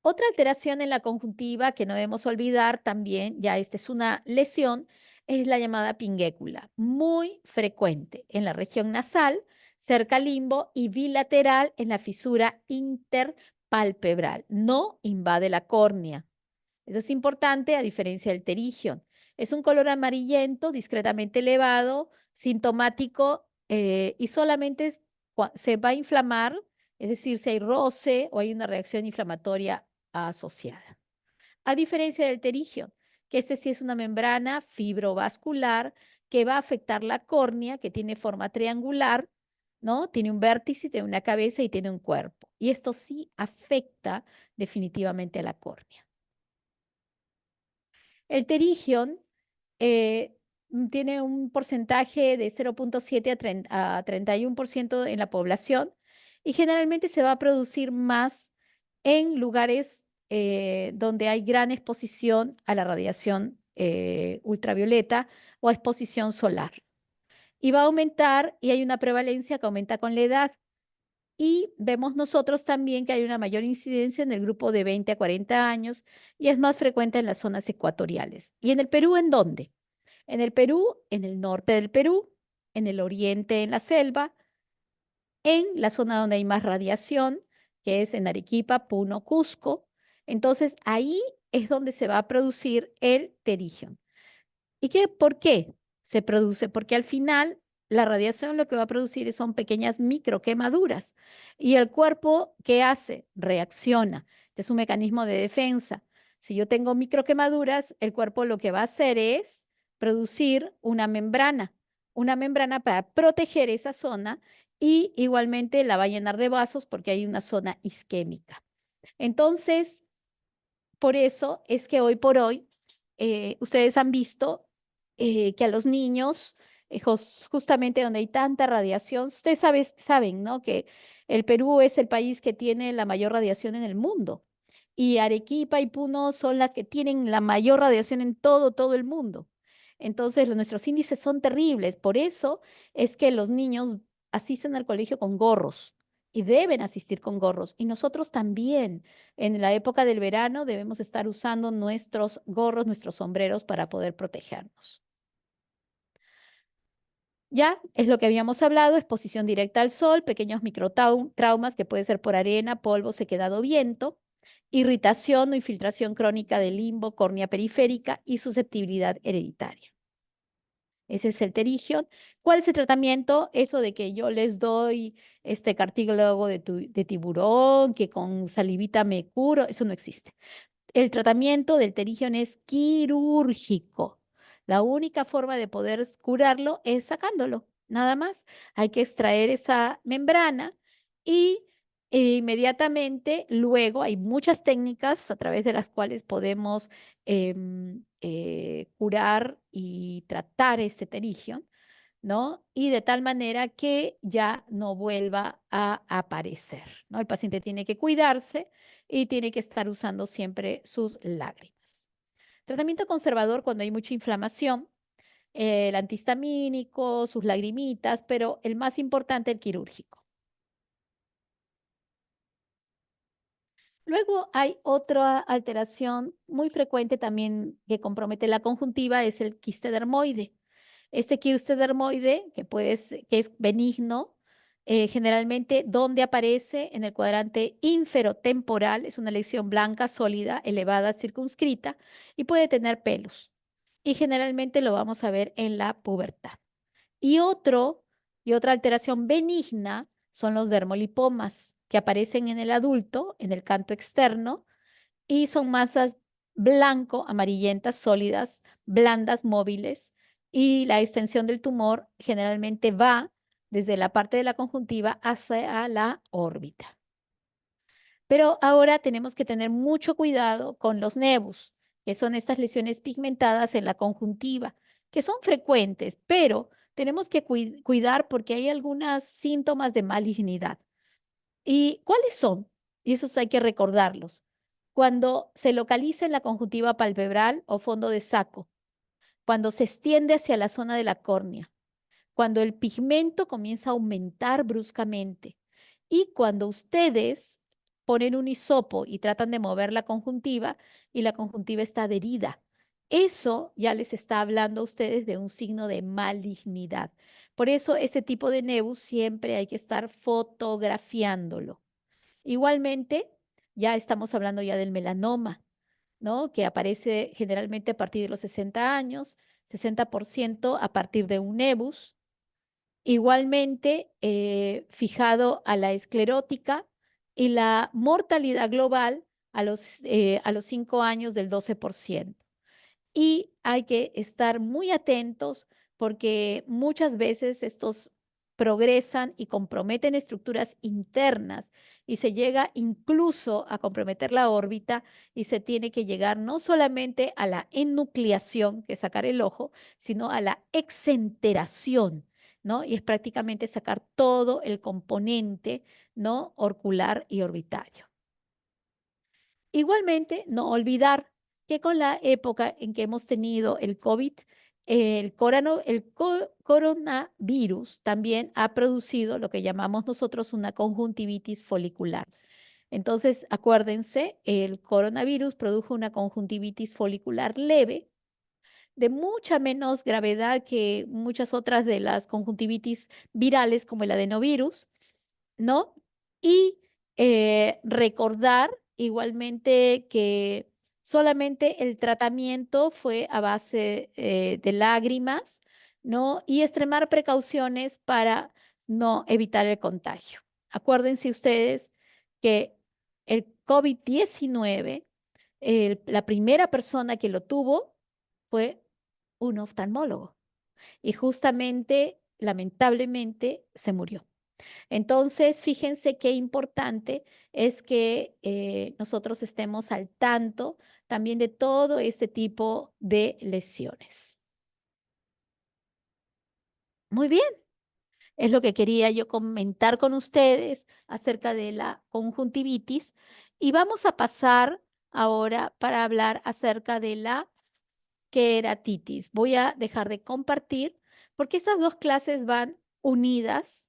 Otra alteración en la conjuntiva que no debemos olvidar también, ya esta es una lesión, es la llamada pinguécula, muy frecuente en la región nasal, cerca al limbo y bilateral en la fisura interpalpebral. No invade la córnea. Eso es importante a diferencia del pterigion. Es un color amarillento, discretamente elevado, sintomático y solamente se va a inflamar, es decir, si hay roce o hay una reacción inflamatoria asociada. A diferencia del pterigion, que este sí es una membrana fibrovascular que va a afectar la córnea, que tiene forma triangular, ¿no? Tiene un vértice, tiene una cabeza y tiene un cuerpo. Y esto sí afecta definitivamente a la córnea. El pterigion tiene un porcentaje de 0,7 a 31% en la población y generalmente se va a producir más en lugares donde hay gran exposición a la radiación ultravioleta o a exposición solar. Y va a aumentar y hay una prevalencia que aumenta con la edad. Y vemos nosotros también que hay una mayor incidencia en el grupo de 20 a 40 años y es más frecuente en las zonas ecuatoriales. ¿Y en el Perú en dónde? En el Perú, en el norte del Perú, en el oriente en la selva, en la zona donde hay más radiación, que es en Arequipa, Puno, Cusco. Entonces ahí es donde se va a producir el terigium. ¿Por qué se produce? Porque al final la radiación lo que va a producir son pequeñas microquemaduras. ¿Y el cuerpo qué hace? Reacciona. Este es un mecanismo de defensa. Si yo tengo microquemaduras, el cuerpo lo que va a hacer es producir una membrana para proteger esa zona y igualmente la va a llenar de vasos porque hay una zona isquémica. Entonces, por eso es que hoy por hoy ustedes han visto que a los niños, justamente donde hay tanta radiación, ustedes saben, ¿no? Que el Perú es el país que tiene la mayor radiación en el mundo y Arequipa y Puno son las que tienen la mayor radiación en todo el mundo. Entonces, nuestros índices son terribles. Por eso es que los niños asisten al colegio con gorros y deben asistir con gorros. Y nosotros también. En la época del verano debemos estar usando nuestros gorros, nuestros sombreros para poder protegernos. Ya es lo que habíamos hablado, exposición directa al sol, pequeños microtraumas que puede ser por arena, polvo, sequedad o viento, irritación o infiltración crónica del limbo, córnea periférica y susceptibilidad hereditaria. Ese es el terigion. ¿Cuál es el tratamiento? Eso de que yo les doy este cartílago de tiburón, que con salivita me curo, eso no existe. El tratamiento del terigion es quirúrgico. La única forma de poder curarlo es sacándolo, nada más. Hay que extraer esa membrana y inmediatamente luego hay muchas técnicas a través de las cuales podemos curar y tratar este terigion, ¿no? Y de tal manera que ya no vuelva a aparecer, ¿no? El paciente tiene que cuidarse y tiene que estar usando siempre sus lágrimas. Tratamiento conservador cuando hay mucha inflamación, el antihistamínico, sus lagrimitas, pero el más importante, el quirúrgico. Luego hay otra alteración muy frecuente también que compromete la conjuntiva, es el quiste dermoide. Este quiste dermoide, que es benigno, generalmente donde aparece en el cuadrante inferotemporal, es una lesión blanca, sólida, elevada, circunscrita y puede tener pelos. Y generalmente lo vamos a ver en la pubertad. Y, otra alteración benigna son los dermolipomas, que aparecen en el adulto, en el canto externo, y son masas blanco, amarillentas, sólidas, blandas, móviles, y la extensión del tumor generalmente va desde la parte de la conjuntiva hacia la órbita. Pero ahora tenemos que tener mucho cuidado con los nevus, que son estas lesiones pigmentadas en la conjuntiva, que son frecuentes, pero tenemos que cuidar porque hay algunos síntomas de malignidad. ¿Y cuáles son? Y esos hay que recordarlos. Cuando se localiza en la conjuntiva palpebral o fondo de saco, cuando se extiende hacia la zona de la córnea, cuando el pigmento comienza a aumentar bruscamente y cuando ustedes ponen un hisopo y tratan de mover la conjuntiva y la conjuntiva está adherida. Eso ya les está hablando a ustedes de un signo de malignidad. Por eso este tipo de nevus siempre hay que estar fotografiándolo. Igualmente, ya estamos hablando ya del melanoma, ¿no? Que aparece generalmente a partir de los 60 años, 60% a partir de un nevus. Igualmente, fijado a la esclerótica y la mortalidad global a los 5 años del 12%. Y hay que estar muy atentos porque muchas veces estos progresan y comprometen estructuras internas y se llega incluso a comprometer la órbita y se tiene que llegar no solamente a la enucleación, que es sacar el ojo, sino a la exenteración, ¿no? Y es prácticamente sacar todo el componente, ¿no? Orcular y orbitario. Igualmente, no olvidar que con la época en que hemos tenido el COVID, coronavirus también ha producido lo que llamamos nosotros una conjuntivitis folicular. Entonces, acuérdense, el coronavirus produjo una conjuntivitis folicular leve, de mucha menos gravedad que muchas otras de las conjuntivitis virales como el adenovirus, ¿no? Y recordar igualmente que solamente el tratamiento fue a base de lágrimas, ¿no? Y extremar precauciones para no evitar el contagio. Acuérdense ustedes que el COVID-19, la primera persona que lo tuvo fue un oftalmólogo y justamente, lamentablemente, se murió. Entonces, fíjense qué importante es que nosotros estemos al tanto también de todo este tipo de lesiones. Muy bien, es lo que quería yo comentar con ustedes acerca de la conjuntivitis y vamos a pasar ahora para hablar acerca de la queratitis. Voy a dejar de compartir porque estas dos clases van unidas.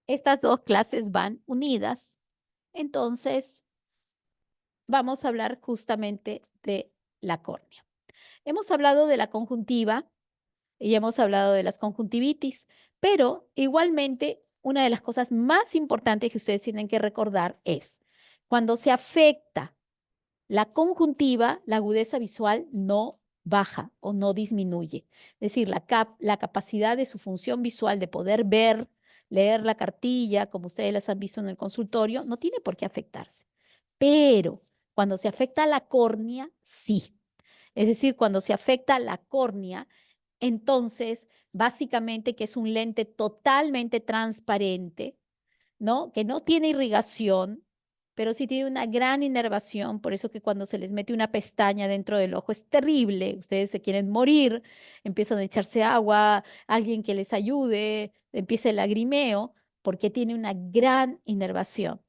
Estas dos clases van unidas. Entonces, vamos a hablar justamente de la córnea. Hemos hablado de la conjuntiva y hemos hablado de las conjuntivitis, pero igualmente una de las cosas más importantes que ustedes tienen que recordar es cuando se afecta la conjuntiva, la agudeza visual no baja o no disminuye. Es decir, la capacidad de su función visual de poder ver, leer la cartilla, como ustedes las han visto en el consultorio, no tiene por qué afectarse. Pero cuando se afecta la córnea, sí. Es decir, cuando se afecta la córnea, entonces, básicamente que es un lente totalmente transparente, ¿no? Que no tiene irrigación, pero sí tiene una gran inervación, por eso que cuando se les mete una pestaña dentro del ojo es terrible, ustedes se quieren morir, empiezan a echarse agua, alguien que les ayude, empieza el lagrimeo, porque tiene una gran inervación,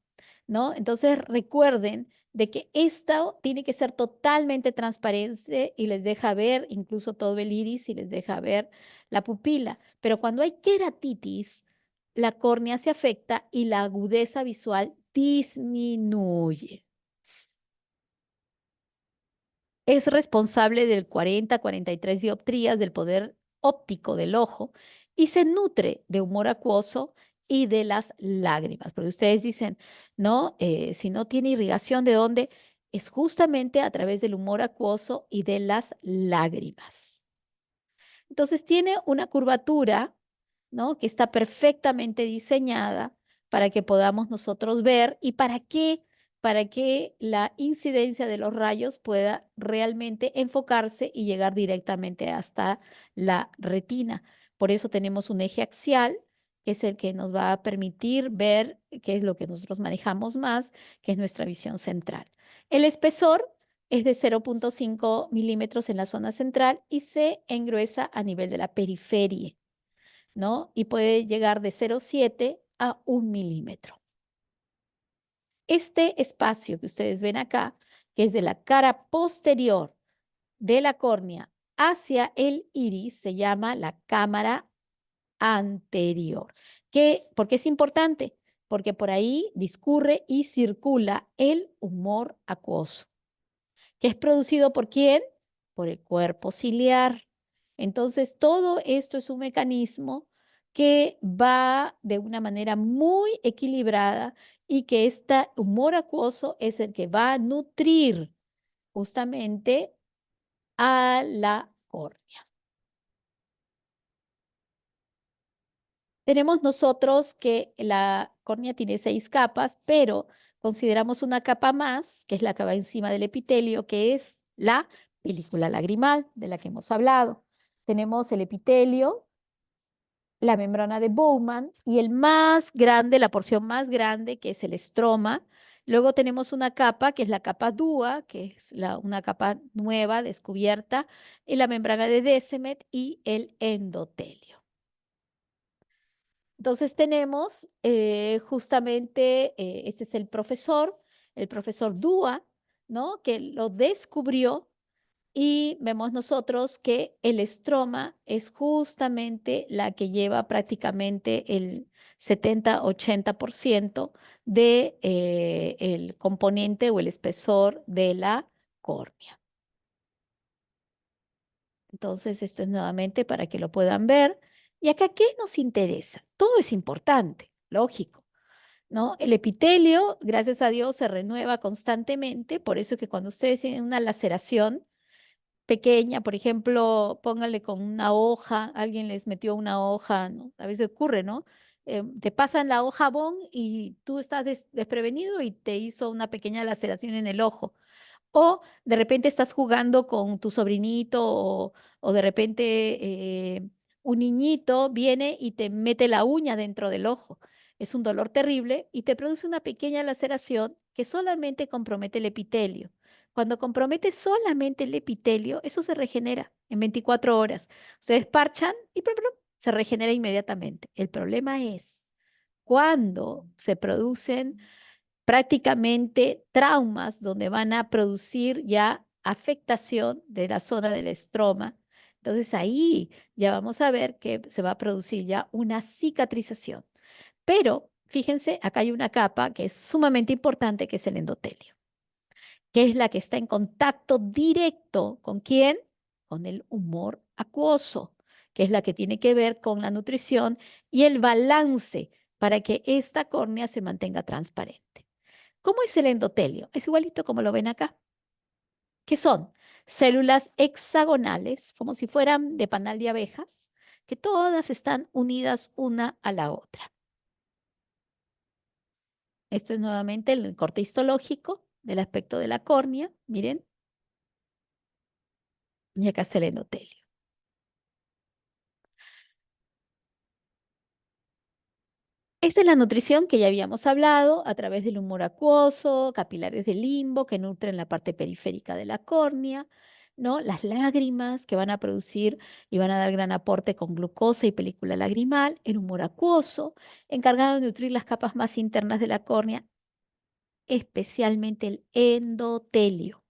¿no? Entonces recuerden de que esto tiene que ser totalmente transparente y les deja ver incluso todo el iris y les deja ver la pupila, pero cuando hay queratitis, la córnea se afecta y la agudeza visual disminuye. Es responsable del 40-43 dioptrías del poder óptico del ojo y se nutre de humor acuoso y de las lágrimas. Porque ustedes dicen, no, si no tiene irrigación, ¿de dónde? Es justamente a través del humor acuoso y de las lágrimas. Entonces tiene una curvatura, ¿no? Que está perfectamente diseñada para que podamos nosotros ver y para que la incidencia de los rayos pueda realmente enfocarse y llegar directamente hasta la retina. Por eso tenemos un eje axial, que es el que nos va a permitir ver qué es lo que nosotros manejamos más, que es nuestra visión central. El espesor es de 0.5 milímetros en la zona central y se engruesa a nivel de la periferia, ¿no? Y puede llegar de 0,7 a 1 milímetro. Este espacio que ustedes ven acá, que es de la cara posterior de la córnea hacia el iris, se llama la cámara anterior. ¿Por qué es importante? Porque por ahí discurre y circula el humor acuoso, que es producido ¿por quién? Por el cuerpo ciliar. Entonces, todo esto es un mecanismo que va de una manera muy equilibrada y que este humor acuoso es el que va a nutrir justamente a la córnea. Tenemos nosotros que la córnea tiene 6 capas, pero consideramos una capa más, que es la que va encima del epitelio, que es la película lagrimal de la que hemos hablado. Tenemos el epitelio, la membrana de Bowman y el más grande, la porción más grande, que es el estroma. Luego tenemos una capa, que es la capa DUA, que es una capa nueva, descubierta, y la membrana de Descemet y el endotelio. Entonces tenemos justamente, este es el profesor Dua, ¿no? Que lo descubrió y vemos nosotros que el estroma es justamente la que lleva prácticamente el 70-80% de el componente o el espesor de la córnea. Entonces, esto es nuevamente para que lo puedan ver. ¿Y acá qué nos interesa? Todo es importante, lógico, ¿no? El epitelio, gracias a Dios, se renueva constantemente, por eso es que cuando ustedes tienen una laceración pequeña, por ejemplo, póngale con una hoja, alguien les metió una hoja, ¿no? A veces ocurre, ¿no? Te pasan la hoja Bond y tú estás desprevenido y te hizo una pequeña laceración en el ojo. O de repente estás jugando con tu sobrinito o de repente un niñito viene y te mete la uña dentro del ojo. Es un dolor terrible y te produce una pequeña laceración que solamente compromete el epitelio. Cuando compromete solamente el epitelio, eso se regenera en 24 horas. Ustedes parchan y ¡prum! ¡Prum! Se regenera inmediatamente. El problema es cuando se producen prácticamente traumas donde van a producir ya afectación de la zona del estroma. Entonces ahí ya vamos a ver que se va a producir ya una cicatrización. Pero fíjense, acá hay una capa que es sumamente importante, que es el endotelio, que es la que está en contacto directo con quién, con el humor acuoso, que es la que tiene que ver con la nutrición y el balance para que esta córnea se mantenga transparente. ¿Cómo es el endotelio? Es igualito como lo ven acá, que son células hexagonales, como si fueran de panal de abejas, que todas están unidas una a la otra. Esto es nuevamente el corte histológico del aspecto de la córnea, miren, y acá está el endotelio. Esta es la nutrición que ya habíamos hablado a través del humor acuoso, capilares del limbo que nutren la parte periférica de la córnea, ¿no? Las lágrimas que van a producir y van a dar gran aporte con glucosa y película lagrimal, el humor acuoso, encargado de nutrir las capas más internas de la córnea, especialmente el endotelio.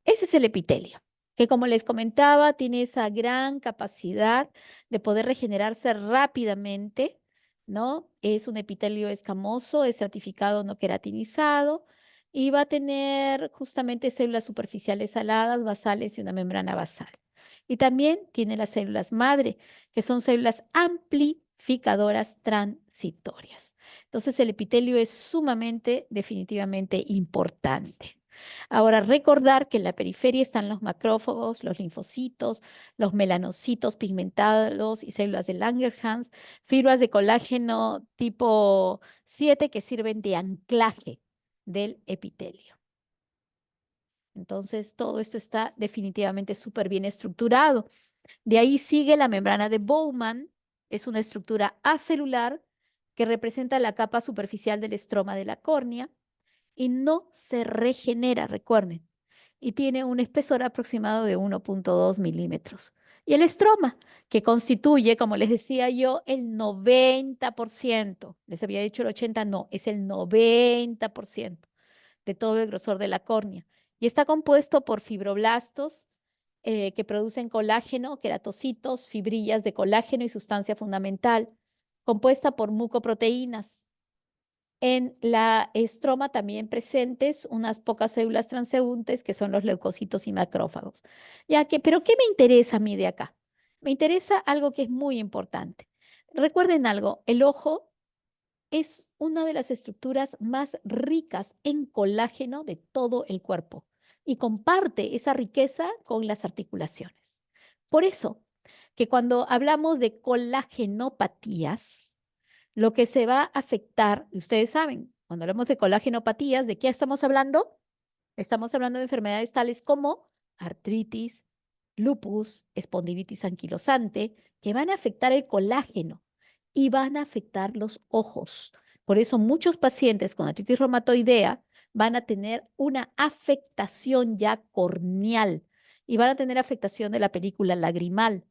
Ese es el epitelio, que como les comentaba, tiene esa gran capacidad de poder regenerarse rápidamente, ¿no? Es un epitelio escamoso, estratificado, no queratinizado, y va a tener justamente células superficiales aladas, basales y una membrana basal. Y también tiene las células madre, que son células amplificadoras transitorias. Entonces, el epitelio es sumamente, definitivamente importante. Ahora, recordar que en la periferia están los macrófagos, los linfocitos, los melanocitos pigmentados y células de Langerhans, fibras de colágeno tipo 7 que sirven de anclaje del epitelio. Entonces, todo esto está definitivamente súper bien estructurado. De ahí sigue la membrana de Bowman, es una estructura acelular que representa la capa superficial del estroma de la córnea y no se regenera, recuerden, y tiene un espesor aproximado de 1,2 milímetros. Y el estroma, que constituye, como les decía yo, el 90%, les había dicho el 80%, no, es el 90% de todo el grosor de la córnea. Y está compuesto por fibroblastos que producen colágeno, queratocitos, fibrillas de colágeno y sustancia fundamental, compuesta por mucoproteínas. En la estroma también presentes unas pocas células transeúntes que son los leucocitos y macrófagos. Pero ¿qué me interesa a mí de acá? Me interesa algo que es muy importante. Recuerden algo, el ojo es una de las estructuras más ricas en colágeno de todo el cuerpo y comparte esa riqueza con las articulaciones. Por eso, que cuando hablamos de colagenopatías, lo que se va a afectar, ustedes saben, cuando hablamos de colagenopatías, ¿de qué estamos hablando? Estamos hablando de enfermedades tales como artritis, lupus, espondilitis anquilosante, que van a afectar el colágeno y van a afectar los ojos. Por eso muchos pacientes con artritis reumatoidea van a tener una afectación ya corneal y van a tener afectación de la película lagrimal.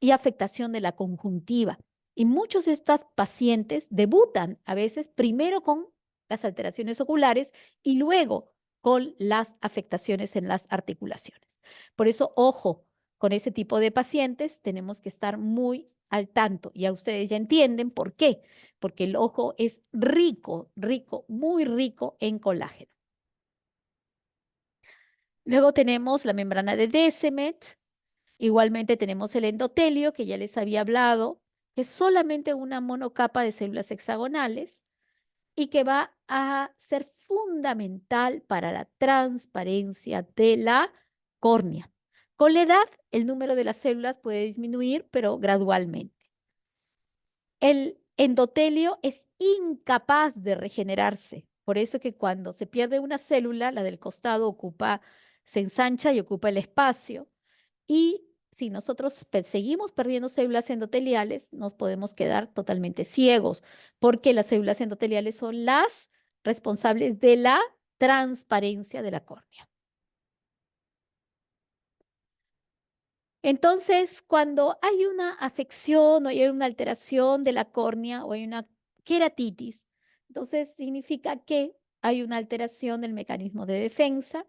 y afectación de la conjuntiva. Y muchos de estos pacientes debutan a veces primero con las alteraciones oculares y luego con las afectaciones en las articulaciones. Por eso, ojo, con ese tipo de pacientes tenemos que estar muy al tanto. Ya ustedes ya entienden por qué. Porque el ojo es rico, rico, muy rico en colágeno. Luego tenemos la membrana de Descemet. Igualmente tenemos el endotelio, que ya les había hablado, que es solamente una monocapa de células hexagonales y que va a ser fundamental para la transparencia de la córnea. Con la edad, el número de las células puede disminuir, pero gradualmente. El endotelio es incapaz de regenerarse. Por eso que cuando se pierde una célula, la del costado se ensancha y ocupa el espacio. Y si nosotros seguimos perdiendo células endoteliales, nos podemos quedar totalmente ciegos, porque las células endoteliales son las responsables de la transparencia de la córnea. Entonces, cuando hay una afección o hay una alteración de la córnea o hay una queratitis, entonces significa que hay una alteración del mecanismo de defensa.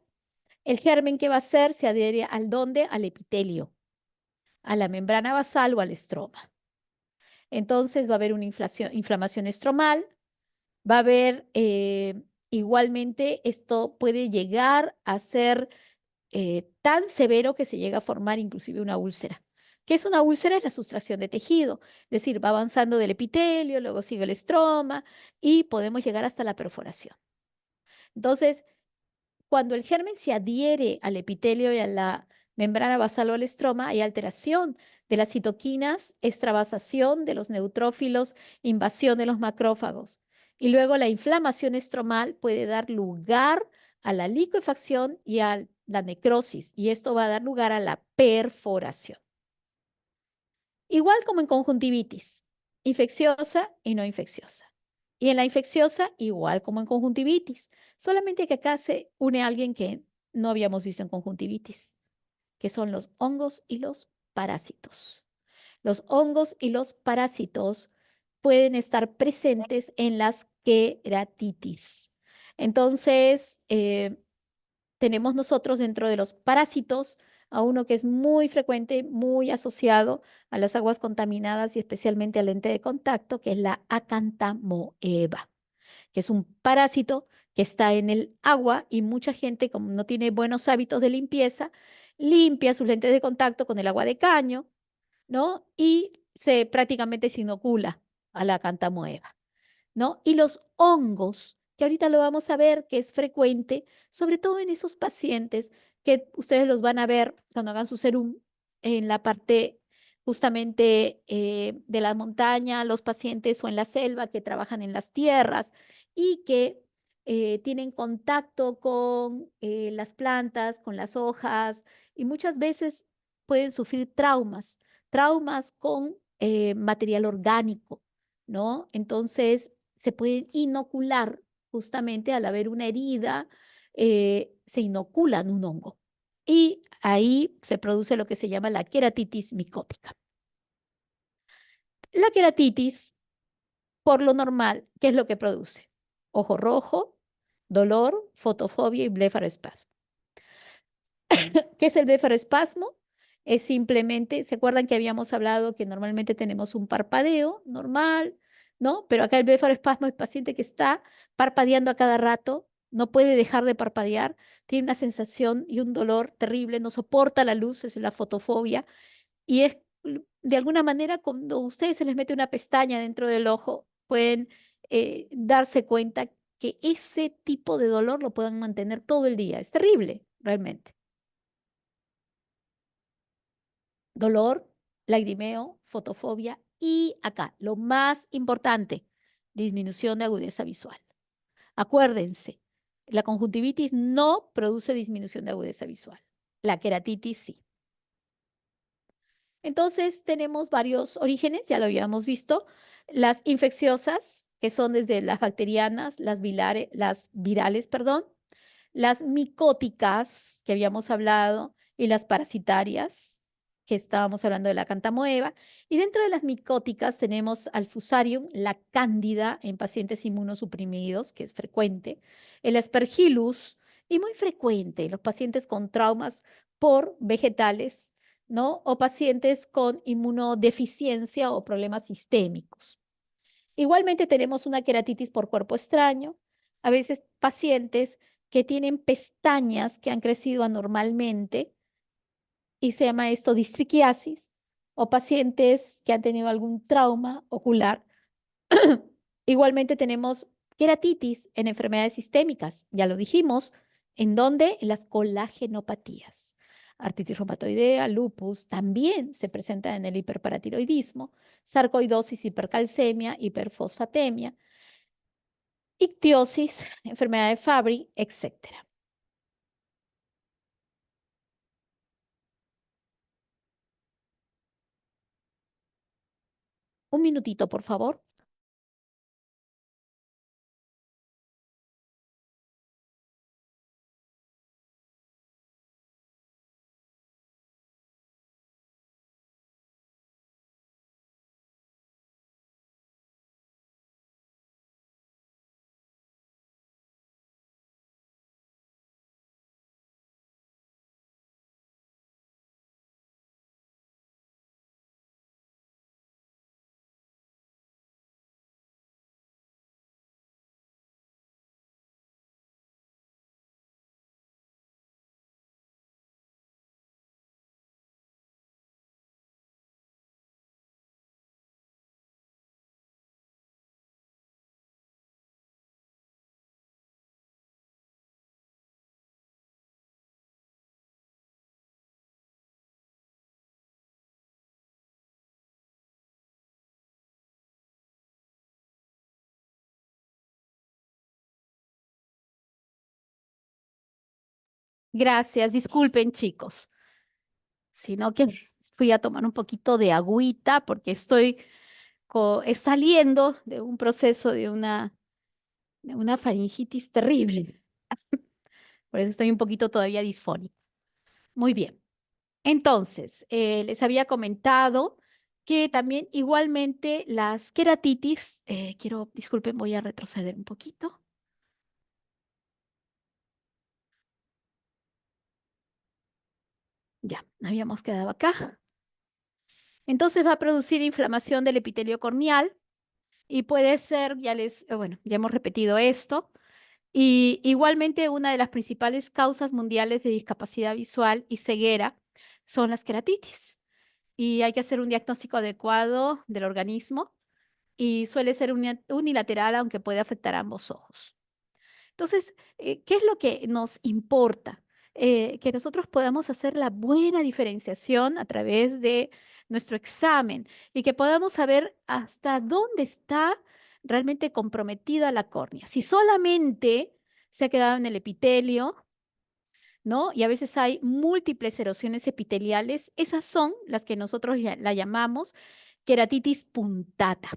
El germen que va a hacer se adhiere al dónde, al epitelio, a la membrana basal o al estroma. Entonces va a haber una inflamación estromal, va a haber igualmente esto puede llegar a ser tan severo que se llega a formar inclusive una úlcera. ¿Qué es una úlcera? Es la sustracción de tejido, es decir, va avanzando del epitelio, luego sigue el estroma y podemos llegar hasta la perforación. Entonces, cuando el germen se adhiere al epitelio y a la membrana basal o al estroma, hay alteración de las citoquinas, extravasación de los neutrófilos, invasión de los macrófagos. Y luego la inflamación estromal puede dar lugar a la licuefacción y a la necrosis, y esto va a dar lugar a la perforación. Igual como en conjuntivitis, infecciosa y no infecciosa. Y en la infecciosa, igual como en conjuntivitis, solamente que acá se une alguien que no habíamos visto en conjuntivitis, que son los hongos y los parásitos. Los hongos y los parásitos pueden estar presentes en las queratitis. Entonces, tenemos nosotros dentro de los parásitos a uno que es muy frecuente, muy asociado a las aguas contaminadas y especialmente al lente de contacto, que es la acantamoeba, que es un parásito que está en el agua y mucha gente, como no tiene buenos hábitos de limpieza, limpia sus lentes de contacto con el agua de caño, ¿no? Y prácticamente se inocula a la acantamoeba, ¿no? Y los hongos, que ahorita lo vamos a ver, que es frecuente, sobre todo en esos pacientes que ustedes los van a ver cuando hagan su serum en la parte justamente de la montaña, los pacientes o en la selva que trabajan en las tierras y que tienen contacto con las plantas, con las hojas y muchas veces pueden sufrir traumas con material orgánico, ¿no? Entonces, se pueden inocular justamente al haber una herida, se inoculan un hongo. Y ahí se produce lo que se llama la queratitis micótica. La queratitis, por lo normal, ¿qué es lo que produce? Ojo rojo, dolor, fotofobia y blefaroespasmo. ¿Qué es el blefaroespasmo? Es simplemente, ¿se acuerdan que habíamos hablado que normalmente tenemos un parpadeo normal, ¿no? Pero acá el blefaroespasmo es paciente que está parpadeando a cada rato, no puede dejar de parpadear, tiene una sensación y un dolor terrible, no soporta la luz, es la fotofobia, y es de alguna manera cuando ustedes se les mete una pestaña dentro del ojo, pueden darse cuenta que ese tipo de dolor lo pueden mantener todo el día. Es terrible, realmente. Dolor, lagrimeo, fotofobia y acá, lo más importante, disminución de agudeza visual. Acuérdense, la conjuntivitis no produce disminución de agudeza visual. La queratitis sí. Entonces, tenemos varios orígenes, ya lo habíamos visto. Las infecciosas, que son desde las bacterianas, las virales, perdón, las micóticas, que habíamos hablado, y las parasitarias, que estábamos hablando de la cantamoeba. Y dentro de las micóticas tenemos al Fusarium, la cándida en pacientes inmunosuprimidos, que es frecuente, el Aspergillus, y muy frecuente en los pacientes con traumas por vegetales, ¿no? O pacientes con inmunodeficiencia o problemas sistémicos. Igualmente tenemos una queratitis por cuerpo extraño, a veces pacientes que tienen pestañas que han crecido anormalmente y se llama esto distriquiasis, o pacientes que han tenido algún trauma ocular. Igualmente tenemos queratitis en enfermedades sistémicas, ya lo dijimos, ¿en dónde? En las colagenopatías. Artritis reumatoidea, lupus, también se presenta en el hiperparatiroidismo, sarcoidosis, hipercalcemia, hiperfosfatemia, ictiosis, enfermedad de Fabry, etcétera. Un minutito, por favor. Gracias, disculpen chicos, sino que fui a tomar un poquito de agüita porque estoy saliendo de un proceso de una faringitis terrible. Por eso estoy un poquito todavía disfónica. Muy bien. Entonces, les había comentado que también igualmente las queratitis, disculpen, voy a retroceder un poquito. Ya, habíamos quedado acá. Entonces va a producir inflamación del epitelio corneal y puede ser, bueno, ya hemos repetido esto, y igualmente una de las principales causas mundiales de discapacidad visual y ceguera son las queratitis. Y hay que hacer un diagnóstico adecuado del organismo y suele ser unilateral, aunque puede afectar a ambos ojos. Entonces, ¿qué es lo que nos importa? Que nosotros podamos hacer la buena diferenciación a través de nuestro examen y que podamos saber hasta dónde está realmente comprometida la córnea. Si solamente se ha quedado en el epitelio, ¿no? Y a veces hay múltiples erosiones epiteliales, esas son las que nosotros la llamamos queratitis puntata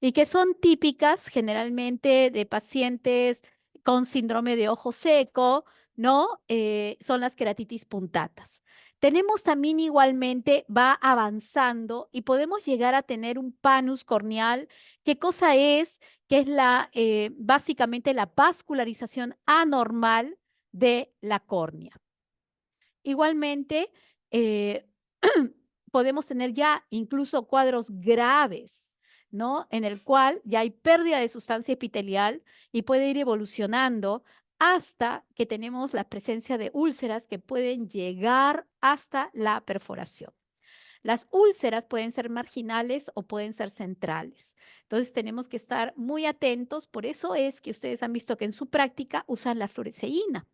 y que son típicas generalmente de pacientes con síndrome de ojo seco, ¿no? Son las queratitis puntatas. Tenemos también igualmente, va avanzando y podemos llegar a tener un panus corneal. ¿Qué cosa es? Que es básicamente la vascularización anormal de la córnea. Igualmente, eh, podemos tener ya incluso cuadros graves, ¿no? En el cual ya hay pérdida de sustancia epitelial y puede ir evolucionando hasta que tenemos la presencia de úlceras que pueden llegar hasta la perforación. Las úlceras pueden ser marginales o pueden ser centrales. Entonces tenemos que estar muy atentos. Por eso es que ustedes han visto que en su práctica usan la fluoresceína.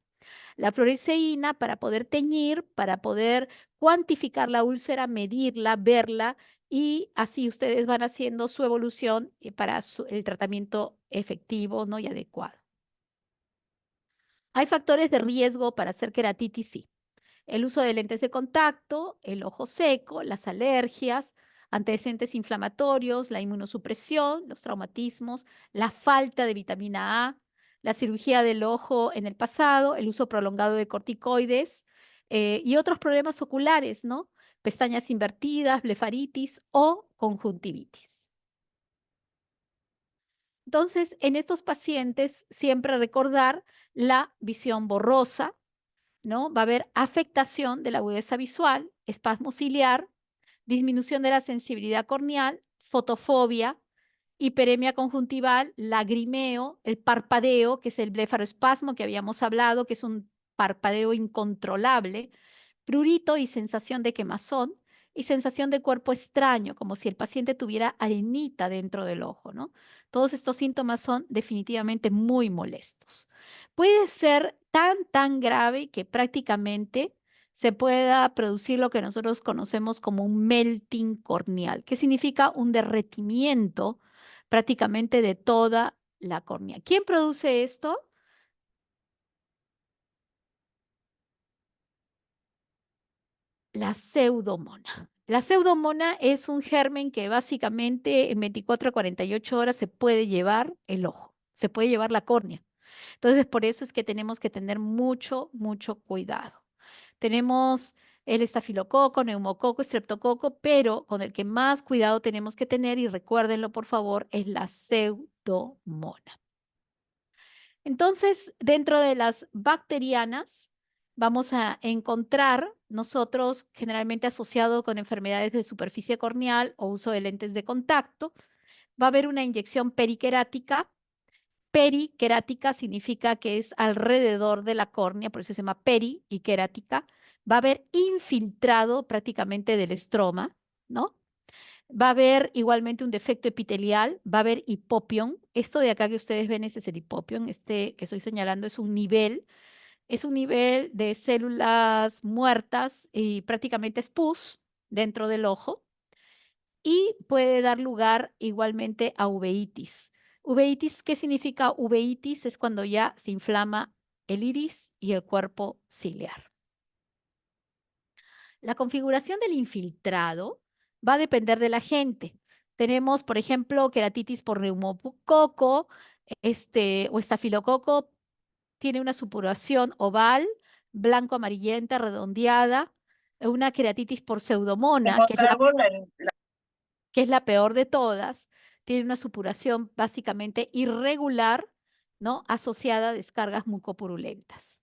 La fluoresceína para poder teñir, para poder cuantificar la úlcera, medirla, verla y así ustedes van haciendo su evolución para el tratamiento efectivo, ¿no? Y adecuado. ¿Hay factores de riesgo para hacer queratitis? Sí. El uso de lentes de contacto, el ojo seco, las alergias, antecedentes inflamatorios, la inmunosupresión, los traumatismos, la falta de vitamina A, la cirugía del ojo en el pasado, el uso prolongado de corticoides y otros problemas oculares, ¿no? pestañas invertidas, blefaritis o conjuntivitis. Entonces, en estos pacientes, siempre recordar la visión borrosa, ¿no? Va a haber afectación de la agudeza visual, espasmo ciliar, disminución de la sensibilidad corneal, fotofobia, hiperemia conjuntival, lagrimeo, el parpadeo, que es el blefaroespasmo que habíamos hablado, que es un parpadeo incontrolable, prurito y sensación de quemazón, y sensación de cuerpo extraño, como si el paciente tuviera arenita dentro del ojo, ¿no? Todos estos síntomas son definitivamente muy molestos. Puede ser tan grave que prácticamente se pueda producir lo que nosotros conocemos como un melting corneal, que significa un derretimiento prácticamente de toda la córnea. ¿Quién produce esto? La pseudomona. La pseudomona es un germen que básicamente en 24 a 48 horas se puede llevar el ojo, se puede llevar la córnea. Entonces, por eso es que tenemos que tener mucho cuidado. Tenemos el estafilococo, neumococo, estreptococo, pero con el que más cuidado tenemos que tener, y recuérdenlo por favor, es la pseudomona. Entonces, dentro de las bacterianas, vamos a encontrar nosotros generalmente asociado con enfermedades de superficie corneal o uso de lentes de contacto. Va a haber una inyección periquerática. Periquerática significa que es alrededor de la córnea, por eso se llama peri y querática. Va a haber infiltrado prácticamente del estroma, ¿no? Va a haber igualmente un defecto epitelial, va a haber hipopión. Esto de acá que ustedes ven, ese es el hipopión. Este que estoy señalando es un nivel de células muertas y prácticamente es pus dentro del ojo y puede dar lugar igualmente a uveitis. Uveitis, ¿qué significa uveitis? Es cuando ya se inflama el iris y el cuerpo ciliar. La configuración del infiltrado va a depender de la gente. Tenemos, por ejemplo, queratitis por neumococo, o estafilococo, tiene una supuración oval, blanco-amarillenta, redondeada, una queratitis por pseudomona, Encontramos que es la peor de todas, tiene una supuración básicamente irregular, ¿no? Asociada a descargas mucopurulentas.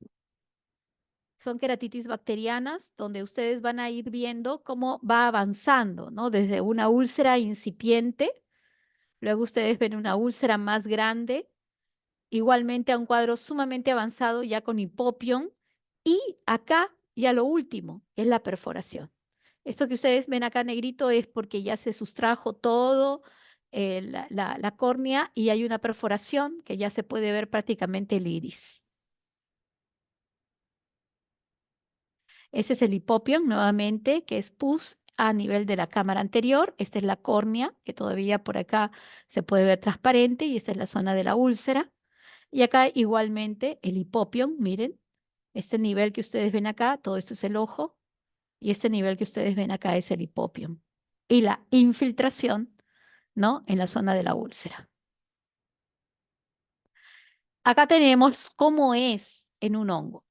Son queratitis bacterianas donde ustedes van a ir viendo cómo va avanzando, ¿no? Desde una úlcera incipiente, luego ustedes ven una úlcera más grande, igualmente a un cuadro sumamente avanzado ya con hipopión y acá ya lo último, que es la perforación. Esto que ustedes ven acá negrito es porque ya se sustrajo todo la córnea y hay una perforación que ya se puede ver prácticamente el iris. Ese es el hipopión nuevamente, que es pus a nivel de la cámara anterior. Esta es la córnea, que todavía por acá se puede ver transparente y esta es la zona de la úlcera. Y acá igualmente el hipopión, miren, este nivel que ustedes ven acá, todo esto es el ojo, y este nivel que ustedes ven acá es el hipopión. Y la infiltración, ¿no? En la zona de la úlcera. Acá tenemos cómo es en un hongo,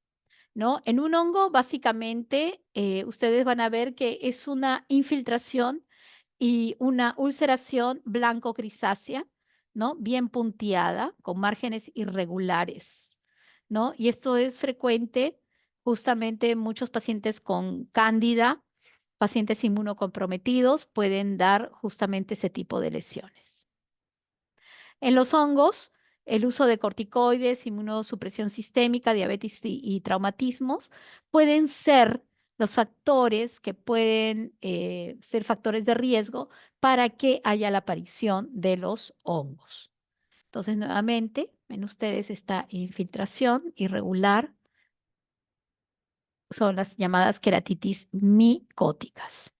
¿no? En un hongo, básicamente, ustedes van a ver que es una infiltración y una ulceración blanco-grisácea, ¿no? Bien punteada, con márgenes irregulares, ¿no? Y esto es frecuente justamente en muchos pacientes con cándida, pacientes inmunocomprometidos, pueden dar justamente ese tipo de lesiones. En los hongos, el uso de corticoides, inmunosupresión sistémica, diabetes y traumatismos pueden ser los factores que pueden ser factores de riesgo para que haya la aparición de los hongos. Entonces, nuevamente, ven ustedes esta infiltración irregular, son las llamadas queratitis micóticas.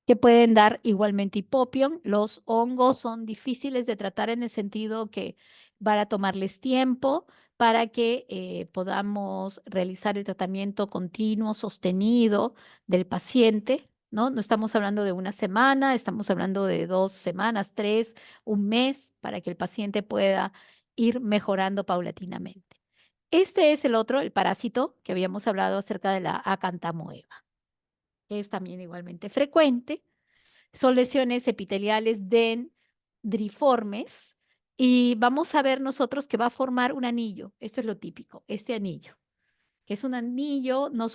Que pueden dar igualmente hipopión. Los hongos son difíciles de tratar en el sentido que van a tomarles tiempo para que podamos realizar el tratamiento continuo, sostenido del paciente, ¿no? No estamos hablando de una semana, estamos hablando de 2 semanas, 3, un mes, para que el paciente pueda ir mejorando paulatinamente. Este es el otro, el parásito, que habíamos hablado acerca de la acantamoeba, que es también igualmente frecuente. Son lesiones epiteliales dendriformes y vamos a ver nosotros que va a formar un anillo. Esto es lo típico, este anillo, que es un anillo no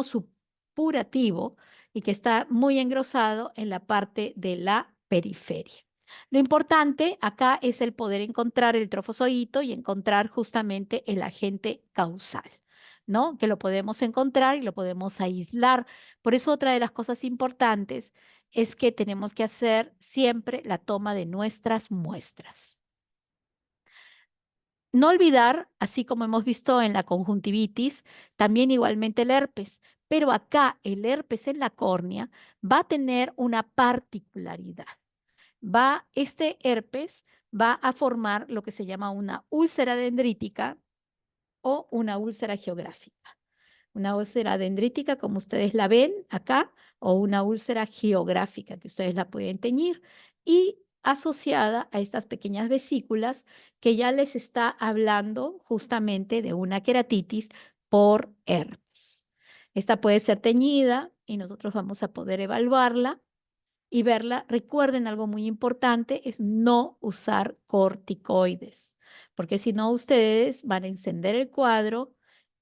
supurativo y que está muy engrosado en la parte de la periferia. Lo importante acá es el poder encontrar el trofozoito y encontrar justamente el agente causal, ¿no? Que lo podemos encontrar y lo podemos aislar. Por eso otra de las cosas importantes es que tenemos que hacer siempre la toma de nuestras muestras. No olvidar, así como hemos visto en la conjuntivitis, también igualmente el herpes, pero acá el herpes en la córnea va a tener una particularidad. Este herpes va a formar lo que se llama una úlcera dendrítica o una úlcera geográfica. Una úlcera dendrítica, como ustedes la ven acá, o una úlcera geográfica, que ustedes la pueden teñir, y asociada a estas pequeñas vesículas que ya les está hablando justamente de una queratitis por herpes. Esta puede ser teñida y nosotros vamos a poder evaluarla y verla. Recuerden algo muy importante, es no usar corticoides, porque si no ustedes van a encender el cuadro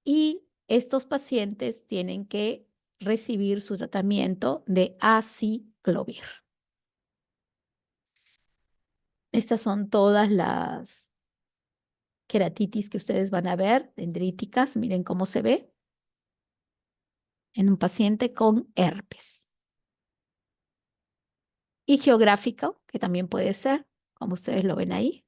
y estos pacientes tienen que recibir su tratamiento de aciclovir. Estas son todas las queratitis que ustedes van a ver, dendríticas, miren cómo se ve en un paciente con herpes. Y geográfico, que también puede ser, como ustedes lo ven ahí.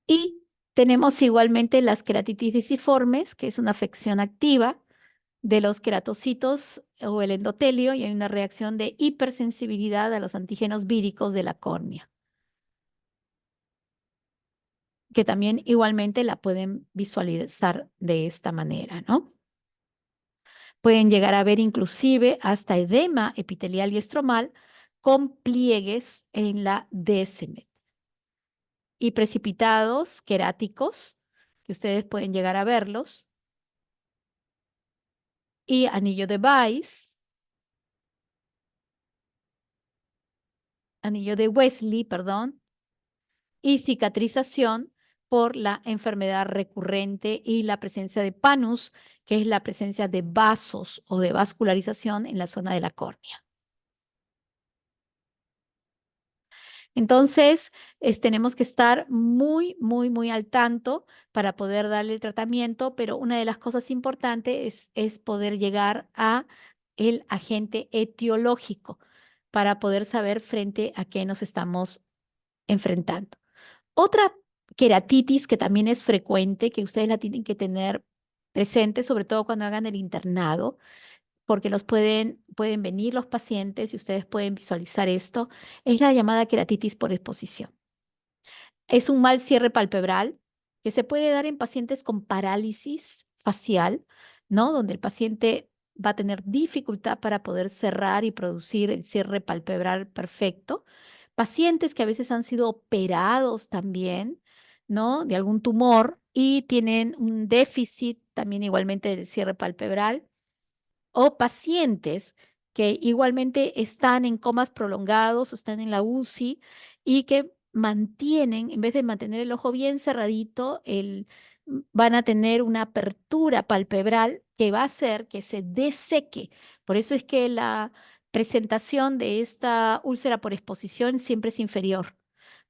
Y tenemos igualmente las queratitis deciformes, que es una afección activa de los queratocitos o el endotelio y hay una reacción de hipersensibilidad a los antígenos víricos de la córnea, que también igualmente la pueden visualizar de esta manera, ¿no? Pueden llegar a ver inclusive hasta edema epitelial y estromal con pliegues en la descemet y precipitados queráticos, que ustedes pueden llegar a verlos, y anillo de Wesley, perdón, y cicatrización por la enfermedad recurrente y la presencia de panus, que es la presencia de vasos o de vascularización en la zona de la córnea. Entonces, tenemos que estar muy, muy, muy al tanto para poder darle el tratamiento, pero una de las cosas importantes es poder llegar a el agente etiológico para poder saber frente a qué nos estamos enfrentando. Otra queratitis que también es frecuente, que ustedes la tienen que tener presente, sobre todo cuando hagan el internado, porque pueden venir los pacientes y ustedes pueden visualizar esto, es la llamada queratitis por exposición. Es un mal cierre palpebral que se puede dar en pacientes con parálisis facial, ¿no? Donde el paciente va a tener dificultad para poder cerrar y producir el cierre palpebral perfecto. Pacientes que a veces han sido operados también, ¿no? De algún tumor y tienen un déficit también igualmente del cierre palpebral o pacientes que igualmente están en comas prolongados o están en la UCI y que mantienen, en vez de mantener el ojo bien cerradito, van a tener una apertura palpebral que va a hacer que se deseque. Por eso es que la presentación de esta úlcera por exposición siempre es inferior,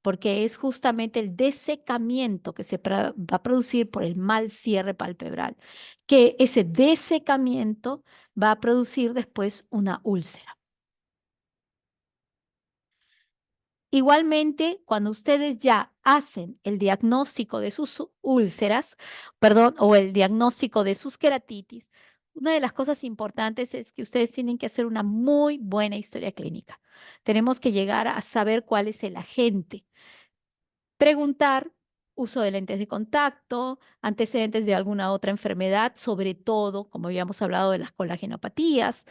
porque es justamente el desecamiento que se va a producir por el mal cierre palpebral, que ese desecamiento va a producir después una úlcera. Igualmente, cuando ustedes ya hacen el diagnóstico de sus úlceras, perdón, o el diagnóstico de sus queratitis, una de las cosas importantes es que ustedes tienen que hacer una muy buena historia clínica. Tenemos que llegar a saber cuál es el agente. Preguntar, uso de lentes de contacto, antecedentes de alguna otra enfermedad, sobre todo, como habíamos hablado de las colagenopatías,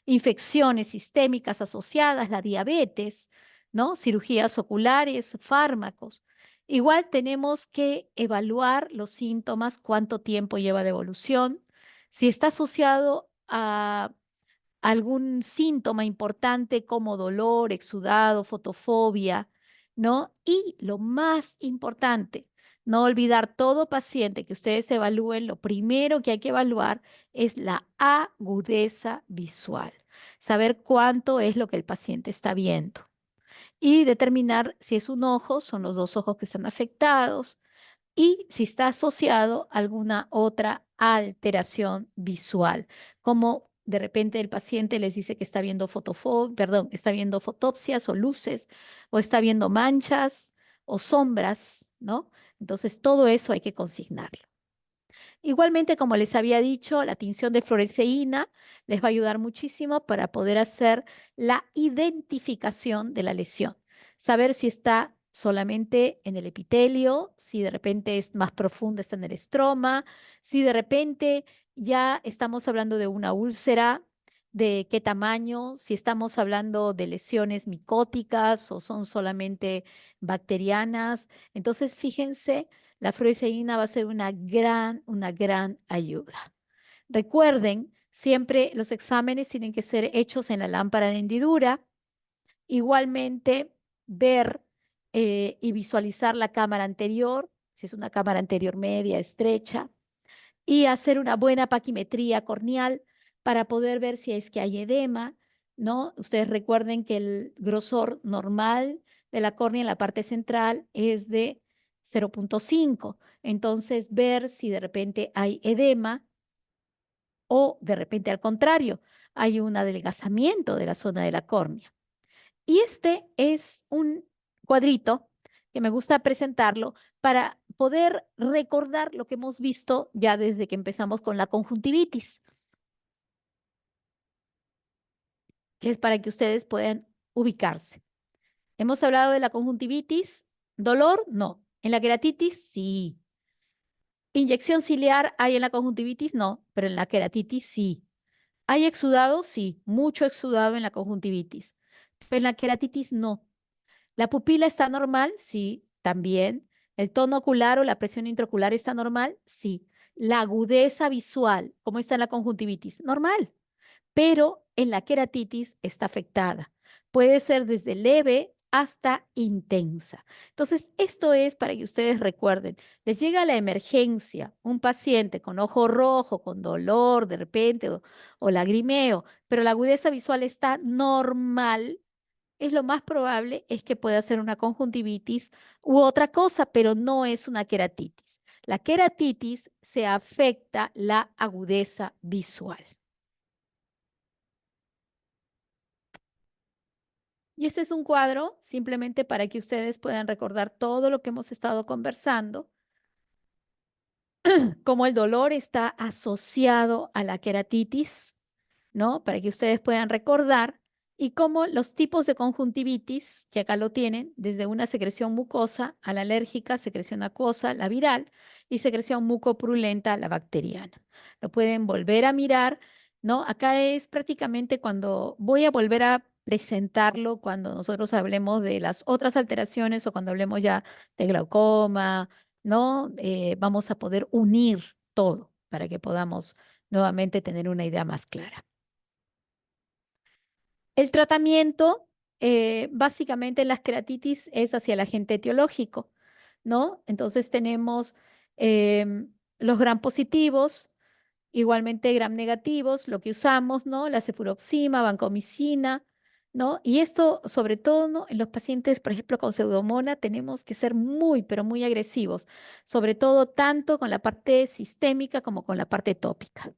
infecciones sistémicas asociadas, la diabetes, ¿no? Cirugías oculares, fármacos. Igual tenemos que evaluar los síntomas, cuánto tiempo lleva de evolución, si está asociado a algún síntoma importante como dolor, exudado, fotofobia, ¿no? Y lo más importante, no olvidar todo paciente que ustedes evalúen, lo primero que hay que evaluar es la agudeza visual, saber cuánto es lo que el paciente está viendo y determinar si es un ojo, son los dos ojos que están afectados, y si está asociado a alguna otra alteración visual, como de repente el paciente les dice que está viendo perdón, está viendo fotopsias o luces, o está viendo manchas o sombras, ¿no? Entonces todo eso hay que consignarlo. Igualmente, como les había dicho, la tinción de fluoresceína les va a ayudar muchísimo para poder hacer la identificación de la lesión, saber si está solamente en el epitelio, si de repente es más profunda, está en el estroma, si de repente ya estamos hablando de una úlcera, de qué tamaño, si estamos hablando de lesiones micóticas o son solamente bacterianas. Entonces, fíjense, la fluoresceína va a ser una gran ayuda. Recuerden, siempre los exámenes tienen que ser hechos en la lámpara de hendidura. Igualmente, ver y visualizar la cámara anterior, si es una cámara anterior media, estrecha, y hacer una buena paquimetría corneal para poder ver si es que hay edema, ¿no? Ustedes recuerden que el grosor normal de la córnea en la parte central es de 0,5. Entonces, ver si de repente hay edema o de repente al contrario, hay un adelgazamiento de la zona de la córnea. Y este es un cuadrito que me gusta presentarlo para poder recordar lo que hemos visto ya desde que empezamos con la conjuntivitis, que es para que ustedes puedan ubicarse. Hemos hablado de la conjuntivitis, dolor, no. En la queratitis, sí. Inyección ciliar hay en la conjuntivitis, no, pero en la queratitis sí. ¿Hay exudado? Sí, mucho exudado en la conjuntivitis, pero en la queratitis no. ¿La pupila está normal? Sí, también. ¿El tono ocular o la presión intraocular está normal? Sí. ¿La agudeza visual, cómo está en la conjuntivitis? Normal, pero en la queratitis está afectada. Puede ser desde leve hasta intensa. Entonces, esto es para que ustedes recuerden, les llega la emergencia, un paciente con ojo rojo, con dolor de repente o lagrimeo, pero la agudeza visual está normal, es lo más probable es que pueda ser una conjuntivitis u otra cosa, pero no es una queratitis. La queratitis se afecta la agudeza visual. Y este es un cuadro simplemente para que ustedes puedan recordar todo lo que hemos estado conversando, cómo el dolor está asociado a la queratitis, ¿no? Para que ustedes puedan recordar y cómo los tipos de conjuntivitis, que acá lo tienen, desde una secreción mucosa a la alérgica, secreción acuosa, la viral, y secreción mucopurulenta, la bacteriana. Lo pueden volver a mirar, ¿no? Acá es prácticamente cuando voy a volver a presentarlo cuando nosotros hablemos de las otras alteraciones o cuando hablemos ya de glaucoma, ¿no? Vamos a poder unir todo para que podamos nuevamente tener una idea más clara. El tratamiento, básicamente en las queratitis es hacia el agente etiológico, ¿no? Entonces tenemos los gram positivos, igualmente gram negativos, lo que usamos, ¿no? La cefuroxima, vancomicina, ¿no? Y esto, sobre todo, ¿no? En los pacientes, por ejemplo, con pseudomonas, tenemos que ser muy, pero muy agresivos, sobre todo tanto con la parte sistémica como con la parte tópica.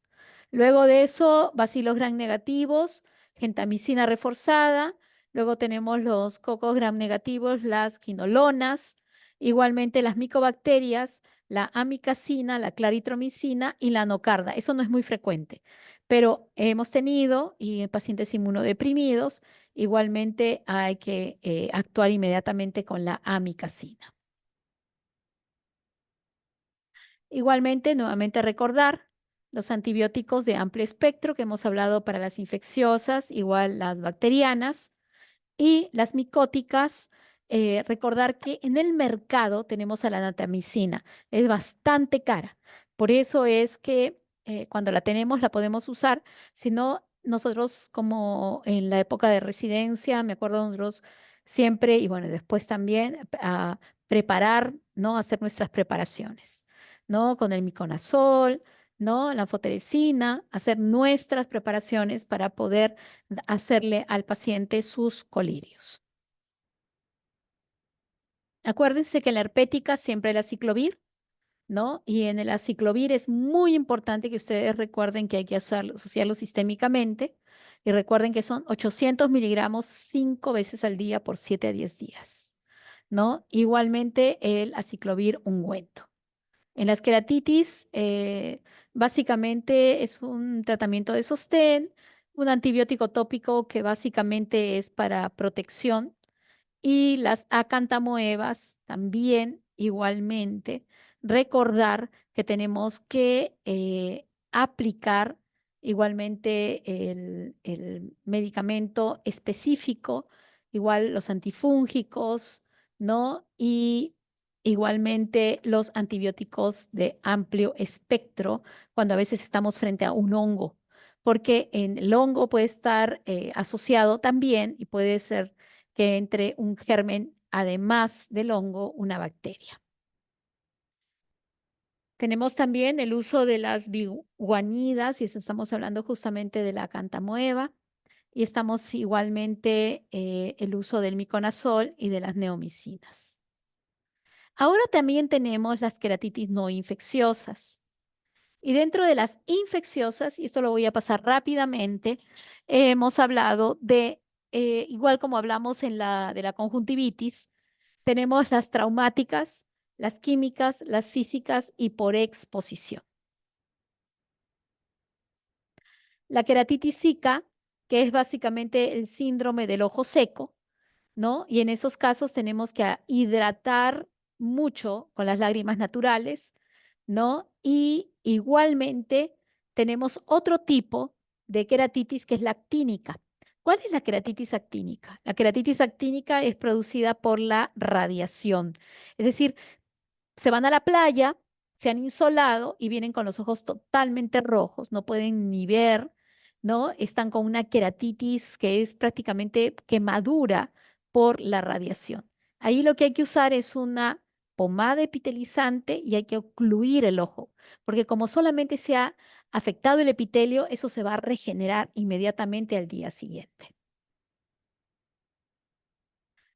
Luego de eso, bacilos gram negativos, gentamicina reforzada. Luego tenemos los cocos gram negativos, las quinolonas. Igualmente las micobacterias, la amicacina, la claritromicina y la anocarda. Eso no es muy frecuente, pero hemos tenido y en pacientes inmunodeprimidos, igualmente hay que actuar inmediatamente con la amicacina. Igualmente, nuevamente recordar los antibióticos de amplio espectro que hemos hablado para las infecciosas, igual las bacterianas y las micóticas, recordar que en el mercado tenemos a la natamicina, es bastante cara. Por eso es que cuando la tenemos la podemos usar, si no, nosotros como en la época de residencia, me acuerdo nosotros siempre, y bueno, después también a preparar, ¿no? Hacer nuestras preparaciones, ¿no? Con el miconazol, ¿no? La anfotericina, hacer nuestras preparaciones para poder hacerle al paciente sus colirios. Acuérdense que en la herpética siempre el aciclovir, ¿no? Y en el aciclovir es muy importante que ustedes recuerden que hay que asociarlo sistémicamente y recuerden que son 800 miligramos 5 veces al día por 7 a 10 días, ¿no? Igualmente el aciclovir ungüento. En las queratitis, básicamente es un tratamiento de sostén, un antibiótico tópico que básicamente es para protección y las acantamoebas también igualmente. Recordar que tenemos que aplicar igualmente el medicamento específico, igual los antifúngicos, ¿no? Y igualmente los antibióticos de amplio espectro cuando a veces estamos frente a un hongo, porque en el hongo puede estar asociado también y puede ser que entre un germen, además del hongo, una bacteria. Tenemos también el uso de las biguanidas, y estamos hablando justamente de la cantamoeba, y estamos igualmente el uso del miconazol y de las neomicinas. Ahora también tenemos las queratitis no infecciosas. Y dentro de las infecciosas, y esto lo voy a pasar rápidamente, hemos hablado de, igual como hablamos de la conjuntivitis, tenemos las traumáticas, las químicas, las físicas y por exposición. La queratitis zika, que es básicamente el síndrome del ojo seco, ¿no? Y en esos casos tenemos que hidratar mucho con las lágrimas naturales, ¿no? Y igualmente tenemos otro tipo de queratitis que es la actínica. ¿Cuál es la queratitis actínica? La queratitis actínica es producida por la radiación. Es decir, se van a la playa, se han insolado y vienen con los ojos totalmente rojos, no pueden ni ver, ¿no? Están con una queratitis que es prácticamente quemadura por la radiación. Ahí lo que hay que usar es una pomada epitelizante y hay que ocluir el ojo, porque como solamente se ha afectado el epitelio, eso se va a regenerar inmediatamente al día siguiente.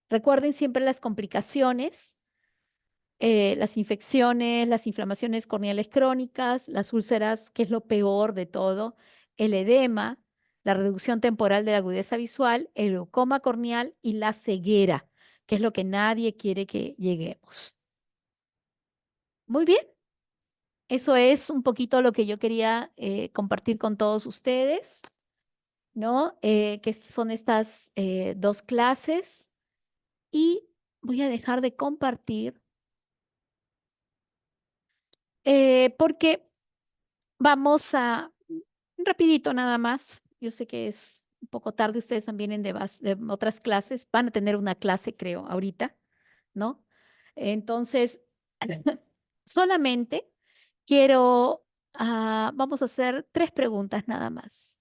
Recuerden siempre las complicaciones, las infecciones, las inflamaciones corneales crónicas, las úlceras, que es lo peor de todo, el edema, la reducción temporal de la agudeza visual, el glaucoma corneal y la ceguera, que es lo que nadie quiere que lleguemos. Muy bien, eso es un poquito lo que yo quería compartir con todos ustedes, ¿no? Que son estas dos clases y voy a dejar de compartir porque vamos a, rapidito nada más, yo sé que es un poco tarde, ustedes también vienen de otras clases, van a tener una clase, creo, ahorita, ¿no? Entonces, solamente quiero, vamos a hacer 3 preguntas nada más.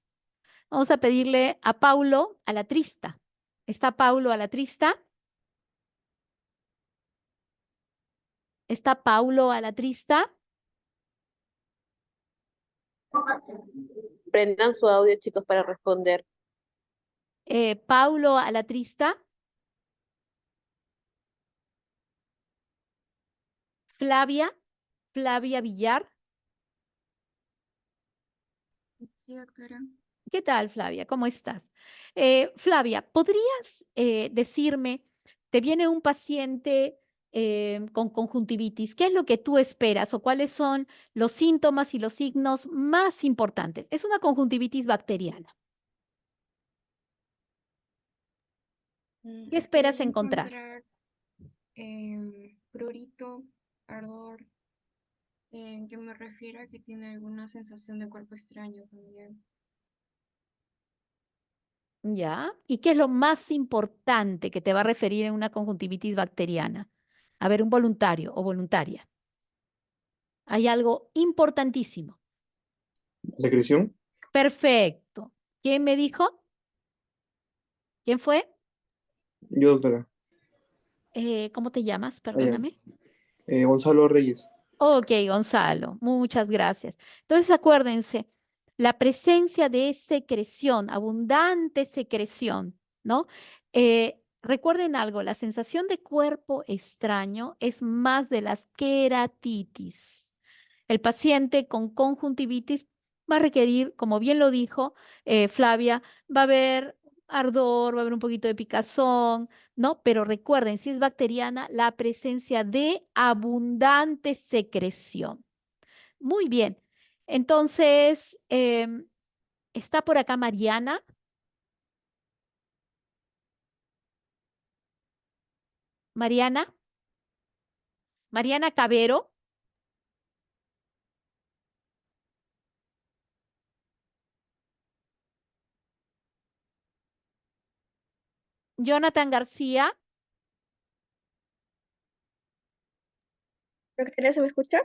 Vamos a pedirle a Paulo a la trista. ¿Está Paulo a la trista? ¿Está Paulo a la trista? Prendan su audio, chicos, para responder. Paulo a la trista. Flavia, Flavia Villar. Sí, doctora. ¿Qué tal, Flavia? ¿Cómo estás? Flavia, ¿podrías decirme, te viene un paciente con conjuntivitis, ¿qué es lo que tú esperas o cuáles son los síntomas y los signos más importantes? Es una conjuntivitis bacteriana. ¿Qué esperas Espero encontrar? encontrar prurito, ardor, que me refiera a que tiene alguna sensación de cuerpo extraño también. ¿Ya? ¿Y qué es lo más importante que te va a referir en una conjuntivitis bacteriana? A ver, un voluntario o voluntaria. Hay algo importantísimo. Secreción. Perfecto. ¿Quién me dijo? ¿Quién fue? Yo, doctora. ¿Cómo te llamas? Allá. Perdóname. Gonzalo Reyes. Ok, Gonzalo, muchas gracias. Entonces, acuérdense, la presencia de secreción, abundante secreción, ¿no? Recuerden algo, la sensación de cuerpo extraño es más de las queratitis. El paciente con conjuntivitis va a requerir, como bien lo dijo Flavia, va a haber ardor, va a haber un poquito de picazón, ¿no? Pero recuerden, si es bacteriana, la presencia de abundante secreción. Muy bien. Entonces, está por acá Mariana. Mariana. Mariana Cabero. Jonathan García. Doctora, ¿se me escucha?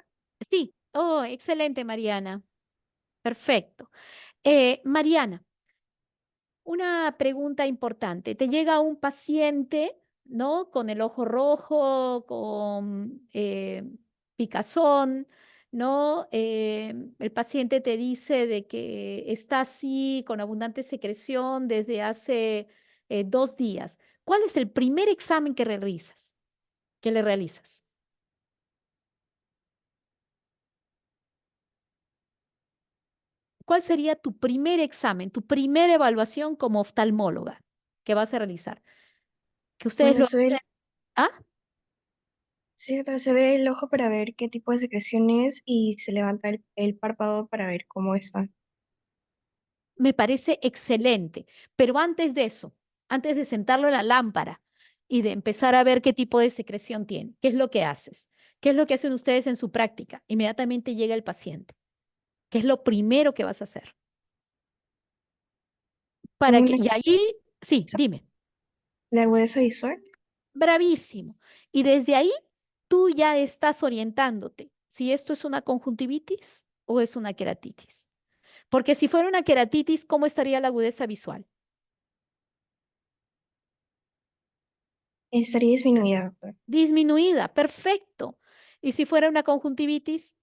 Sí. Oh, excelente, Mariana. Perfecto. Mariana. Una pregunta importante. Te llega un paciente, ¿no? Con el ojo rojo, con picazón, ¿no? El paciente te dice de que está así, con abundante secreción desde hace 2 días. ¿Cuál es el primer examen que realizas? Que le realizas? ¿Cuál sería tu primer examen, tu primera evaluación como oftalmóloga que vas a realizar? Que ustedes Bueno, lo hacen. ¿Ah? sí, doctora, se ve el ojo para ver qué tipo de secreción es y se levanta el párpado para ver cómo está. Me parece excelente, pero antes de eso, antes de sentarlo en la lámpara y de empezar a ver qué tipo de secreción tiene, ¿qué es lo que haces? ¿Qué es lo que hacen ustedes en su práctica? Inmediatamente llega el paciente. ¿Qué es lo primero que vas a hacer? Para Con que, y ahí, sí, dime, la agudeza visual, bravísimo. Y desde ahí tú ya estás orientándote si esto es una conjuntivitis o es una queratitis. Porque si fuera una queratitis, ¿cómo estaría la agudeza visual? estaría disminuida, doctor. Disminuida, perfecto. Y si fuera una conjuntivitis,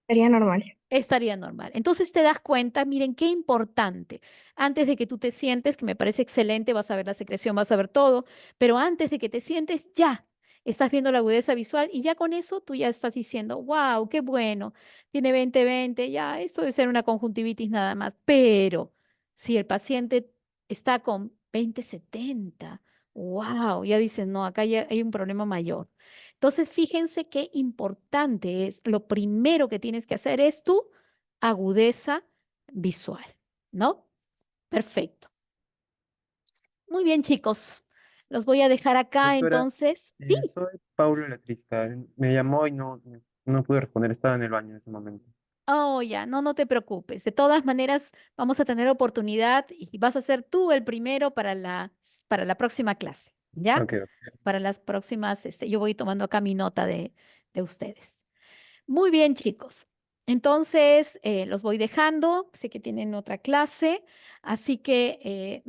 Estaría normal. estaría normal. Entonces te das cuenta, miren qué importante. Antes de que tú te sientes, que me parece excelente, vas a ver la secreción, vas a ver todo, pero antes de que te sientes, ya estás viendo la agudeza visual y ya con eso tú ya estás diciendo, wow, qué bueno, tiene 20/20, ya, esto debe ser una conjuntivitis nada más. Pero si el paciente está con 20/70, wow, ya dices, no, acá ya hay un problema mayor. Entonces, fíjense qué importante es, lo primero que tienes que hacer es tu agudeza visual, ¿no? Perfecto. Muy bien, chicos. Los voy a dejar acá Doctora, entonces. Sí. soy Paulo Electricista. Me llamó y no pude responder, estaba en el baño en ese momento. Oh, ya, no, no te preocupes. De todas maneras, vamos a tener oportunidad y vas a ser tú el primero para la próxima clase, ¿ya? Ok, Para las próximas, yo voy tomando acá mi nota de ustedes. Muy bien, chicos. Entonces, los voy dejando. Sé que tienen otra clase, así que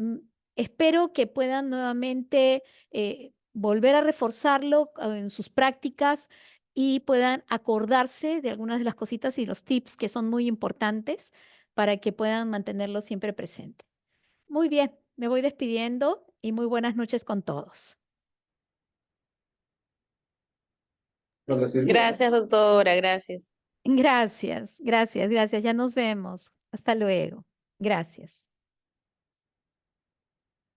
espero que puedan nuevamente volver a reforzarlo en sus prácticas y puedan acordarse de algunas de las cositas y los tips que son muy importantes para que puedan mantenerlo siempre presente. Muy bien, me voy despidiendo y muy buenas noches con todos. Gracias, doctora, gracias. Gracias, gracias, gracias. Ya nos vemos. Hasta luego. Gracias.